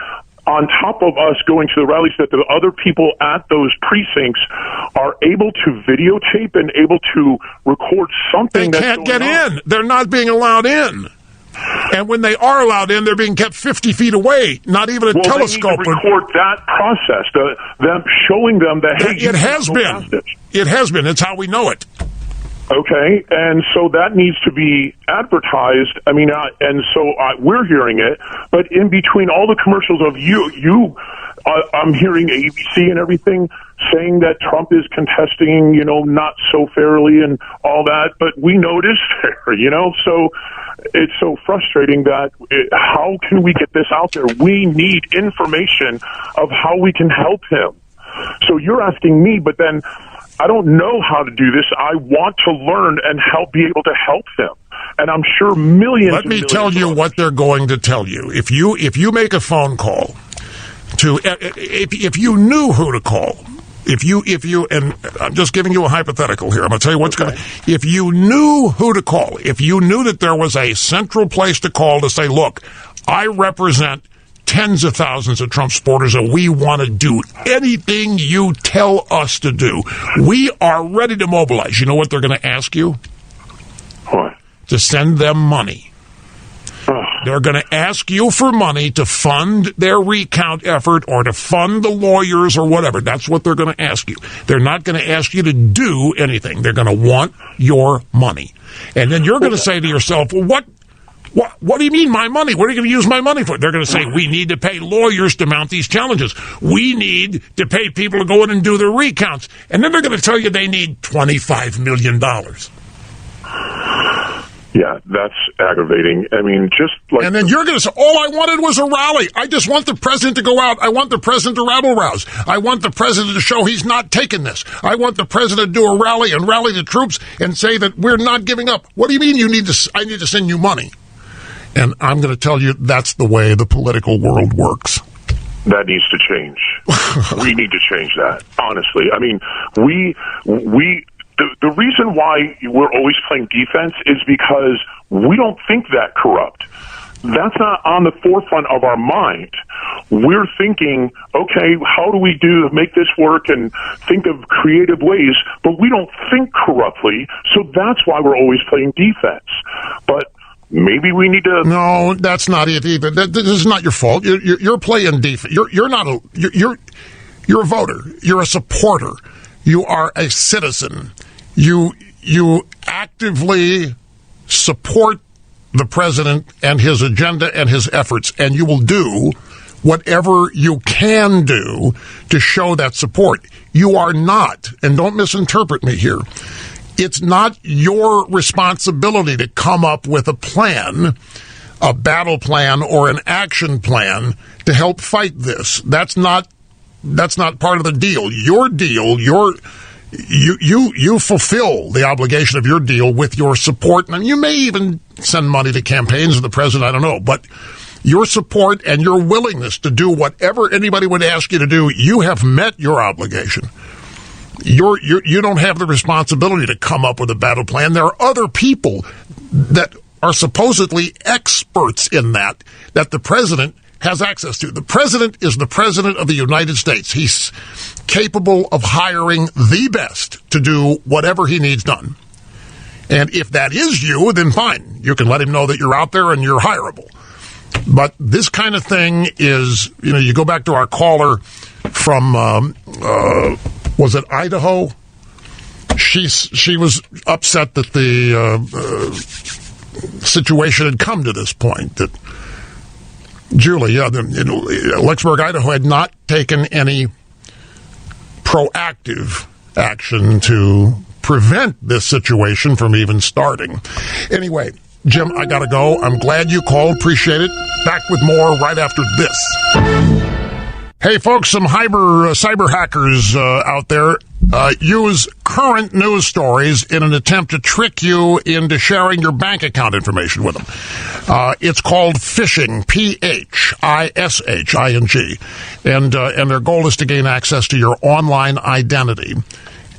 M: on top of us going to the rallies, that the other people at those precincts are able to videotape and able to record something.
B: They can't get in. They're not being allowed in. And when they are allowed in, they're being kept 50 feet away, not even a telescope.
M: They need to record that process, them showing them that, hey,
B: it has been. It has been. It's how we know it.
M: Okay, and so that needs to be advertised. I mean, we're hearing it, but in between all the commercials of I'm hearing ABC and everything saying that Trump is contesting, not so fairly and all that, but we know it is fair, so it's so frustrating that how can we get this out there? We need information of how we can help him. So you're asking me, but then I don't know how to do this. I want to learn and be able to help them. And I'm sure millions.
B: Let me tell you what they're going to tell you. If you make a phone call to, if you knew who to call, if you, and I'm just giving you a hypothetical here. I'm going to tell you what's going to, if you knew who to call, if you knew that there was a central place to call to say, look, I represent tens of thousands of Trump supporters, and we want to do anything you tell us to do. We are ready to mobilize. You know what they're going to ask you?
M: What?
B: To send them money. They're going to ask you for money to fund their recount effort or to fund the lawyers or whatever. That's what they're going to ask you. They're not going to ask you to do anything. They're going to want your money. And then you're going to say to yourself, well, what do you mean my money? What are you going to use my money for? They're going to say, we need to pay lawyers to mount these challenges. We need to pay people to go in and do the recounts. And then they're going to tell you they need $25 million.
M: Yeah, that's aggravating. I mean, just like...
B: And then you're going to say, all I wanted was a rally. I just want the president to go out. I want the president to rabble-rouse. I want the president to show he's not taking this. I want the president to do a rally and rally the troops and say that we're not giving up. What do you mean I need to send you money? And I'm going to tell you that's the way the political world works.
M: That needs to change. We need to change that, honestly. I mean, The reason why we're always playing defense is because we don't think that corrupt. That's not on the forefront of our mind. We're thinking, okay, how do we make this work and think of creative ways, but we don't think corruptly, so that's why we're always playing defense. But maybe we need to...
B: No, that's not it either. This is not your fault. You're playing defense. You're a voter. You're a supporter. You are a citizen. You actively support the president and his agenda and his efforts, and you will do whatever you can do to show that support. You are not, and don't misinterpret me here, it's not your responsibility to come up with a plan, a battle plan or an action plan to help fight this. That's not part of the deal. Your deal, you fulfill the obligation of your deal with your support, and you may even send money to campaigns of the president, I don't know, but your support and your willingness to do whatever anybody would ask you to do, you have met your obligation. You don't have the responsibility to come up with a battle plan. There are other people that are supposedly experts in that the president has access to. The president is the president of the United States. He's capable of hiring the best to do whatever he needs done. And if that is you, then fine. You can let him know that you're out there and you're hireable. But this kind of thing is, you go back to our caller from, was it Idaho? She was upset that the situation had come to this point, that Julie, Lexburg, Idaho had not taken any proactive action to prevent this situation from even starting. Anyway, Jim, I gotta go. I'm glad you called. Appreciate it. Back with more right after this. Hey, folks, some cyber hackers out there use current news stories in an attempt to trick you into sharing your bank account information with them. It's called phishing, P-H-I-S-H-I-N-G, and their goal is to gain access to your online identity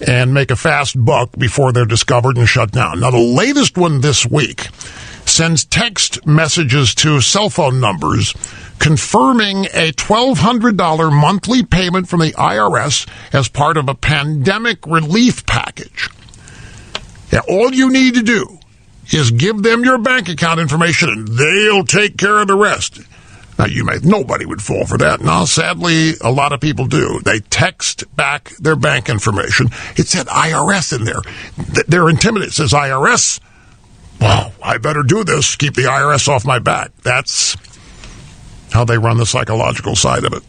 B: and make a fast buck before they're discovered and shut down. Now, the latest one this week sends text messages to cell phone numbers confirming a $1,200 monthly payment from the IRS as part of a pandemic relief package. Now, all you need to do is give them your bank account information and they'll take care of the rest. Now, nobody would fall for that. Now, sadly, a lot of people do. They text back their bank information. It said IRS in there. They're intimidated. It says IRS. Well, I better do this. Keep the IRS off my back. That's how they run the psychological side of it.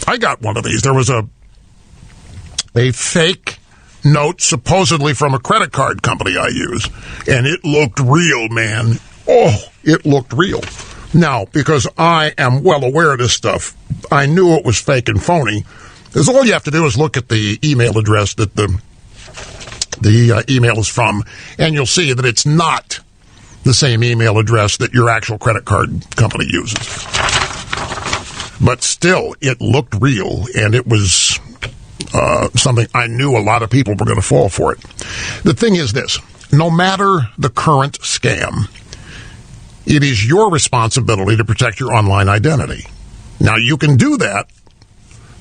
B: I got one of these. There was a fake note supposedly from a credit card company I use, and it looked real, man. Oh, it looked real. Now, because I am well aware of this stuff, I knew it was fake and phony,
E: Because all you have to do is look at the email address that the email is from, and you'll see that it's not the same email address that your actual credit card company uses. But still, it looked real, and it was something I knew a lot of people were going to fall for it. The thing is this, no matter the current scam, it is your responsibility to protect your online identity. Now, you can do that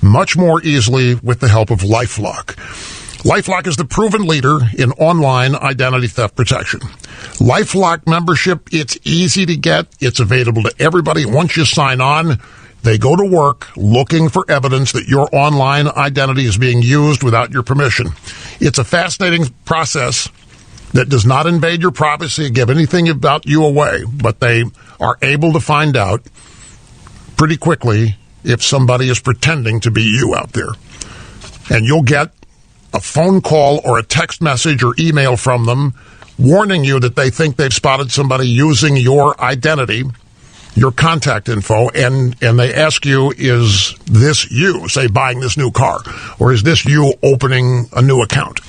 E: much more easily with the help of LifeLock. LifeLock is the proven leader in online identity theft protection. LifeLock membership, it's easy to get. It's available to everybody. Once you sign on, they go to work looking for evidence that your online identity is being used without your permission. It's a fascinating process that does not invade your privacy, give anything about you away, but they are able to find out pretty quickly if somebody is pretending to be you out there. And you'll get a phone call or a text message or email from them warning you that they think they've spotted somebody using your identity, your contact info, and they ask you, is this you, say, buying this new car? Or is this you opening a new account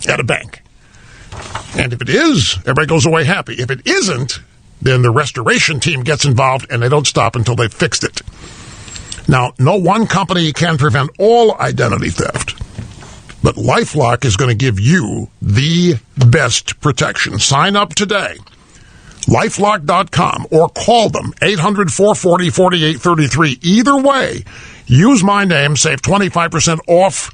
E: at a bank? And if it is, everybody goes away happy. If it isn't, then the restoration team gets involved, and they don't stop until they've fixed it. Now, no one company can prevent all identity theft, but LifeLock is going to give you the best protection. Sign up today. LifeLock.com or call them 800-440-4833. Either way, use my name, save 25% off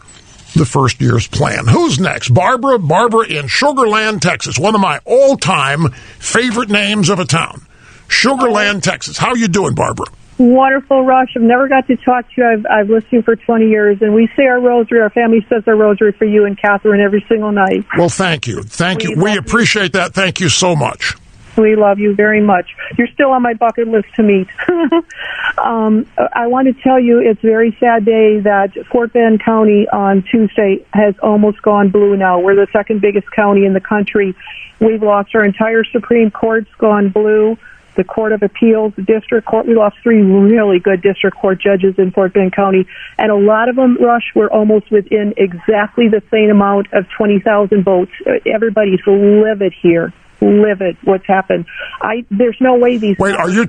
E: the first year's plan. Who's next? Barbara in Sugar Land, Texas. One of my all-time favorite names of a town. Sugar Land, Texas. How you doing, Barbara?
O: Wonderful, Rush. I've never got to talk to you. I've listened to you for 20 years, and we say our rosary. Our family says our rosary for you and Catherine every single night.
E: Well, thank you. Thank you. We appreciate that. Thank you so much.
O: We love you very much. You're still on my bucket list to meet. I want to tell you it's a very sad day that Fort Bend County on Tuesday has almost gone blue now. We're the second biggest county in the country. We've lost our entire Supreme Court's gone blue. The Court of Appeals, the District Court. We lost 3 really good District Court judges in Fort Bend County. And a lot of them, Rush, were almost within exactly the same amount of 20,000 votes. Everybody's livid here. Livid what's happened. There's no way these...
E: Wait, are you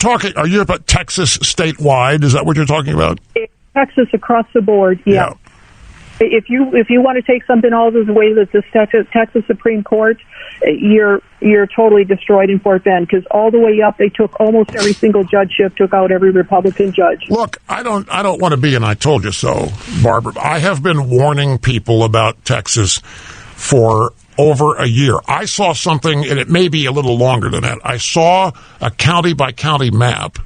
E: about Texas statewide? Is that what you're talking about?
O: Texas across the board, yeah. If you want to take something all the way to the Texas Supreme Court, you're totally destroyed in Fort Bend, because all the way up they took almost every single judgeship, took out every Republican judge.
E: Look, I don't want to be an I told you so, Barbara. I have been warning people about Texas for over a year. I saw something, and it may be a little longer than that. I saw a county-by-county map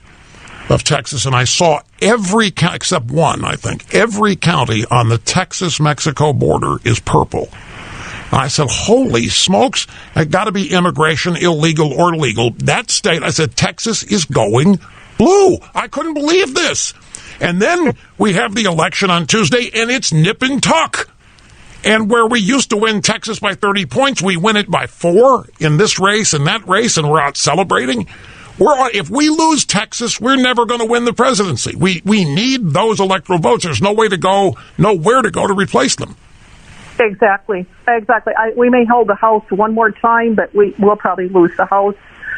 E: of Texas, and I saw every county, except one, I think, every county on the Texas-Mexico border is purple. And I said, holy smokes, it got to be immigration, illegal or legal. That state, I said, Texas is going blue. I couldn't believe this. And then we have the election on Tuesday, and it's nip and tuck. And where we used to win Texas by 30 points, we win it by 4 in this race and that race, and we're out celebrating. If we lose Texas, we're never going to win the presidency. We need those electoral votes. There's nowhere to go to replace them.
O: Exactly. We may hold the House one more time, but we'll probably lose the House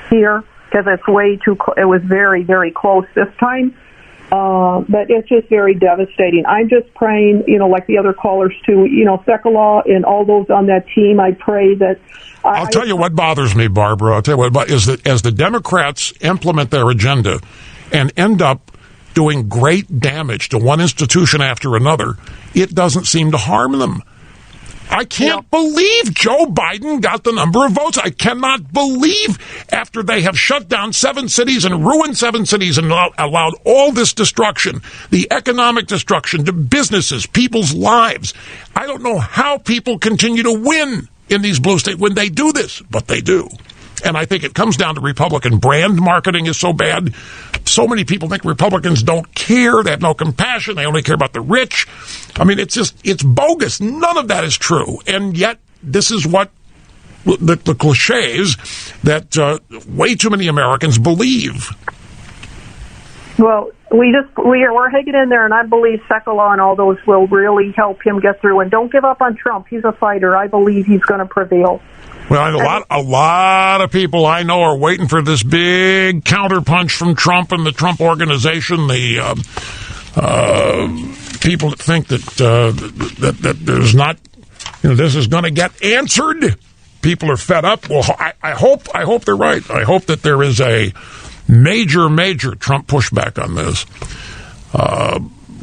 O: here because it's way too. It was very, very close this time. But it's just very devastating. I'm just praying, like the other callers too, Sekala and all those on that team. I pray that.
E: I'll tell you what bothers me, Barbara. I'll tell you what is that as the Democrats implement their agenda and end up doing great damage to one institution after another, it doesn't seem to harm them. I can't believe Joe Biden got the number of votes. I cannot believe after they have shut down 7 cities and ruined 7 cities and allowed all this destruction, the economic destruction to businesses, people's lives. I don't know how people continue to win in these blue states when they do this, but they do. And I think it comes down to Republican brand marketing is so bad. So many people think Republicans don't care. They have no compassion. They only care about the rich. I mean, it's bogus. None of that is true. And yet, this is what the cliches that way too many Americans believe.
O: Well, we're hanging in there, and I believe Sekala and all those will really help him get through. And don't give up on Trump. He's a fighter. I believe he's going to prevail.
B: Well, a lot of people I know are waiting for this big counterpunch from Trump and the Trump organization. The people that think that there's not, this is going to get answered. People are fed up. Well, I hope they're right. I hope that there is a major Trump pushback on this.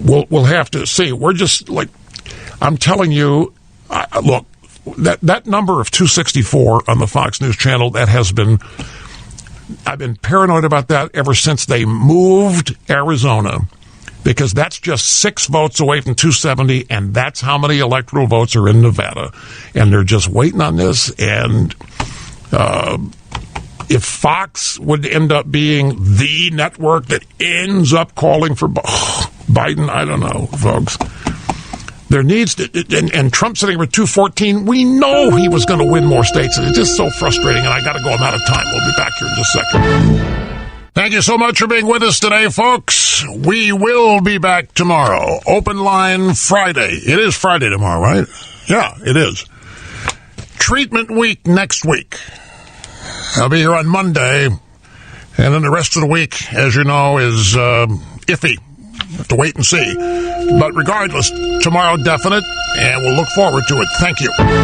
B: We'll have to see. We're just I'm telling you, look, that number of 264 on the Fox News channel, I've been paranoid about that ever since they moved Arizona, because that's just 6 votes away from 270, and that's how many electoral votes are in Nevada. And they're just waiting on this, and if Fox would end up being the network that ends up calling for Biden, I don't know, folks. There needs to, and Trump sitting with 214, we know he was going to win more states, and it's just so frustrating, and I got to go. I'm out of time. We'll be back here in just a second. Thank you so much for being with us today, folks. We will be back tomorrow. Open line Friday. It is Friday tomorrow, right? Yeah, it is. Treatment week next week. I'll be here on Monday, and then the rest of the week, as you know, is iffy. Have to wait and see. But regardless, tomorrow definite, and we'll look forward to it. Thank you.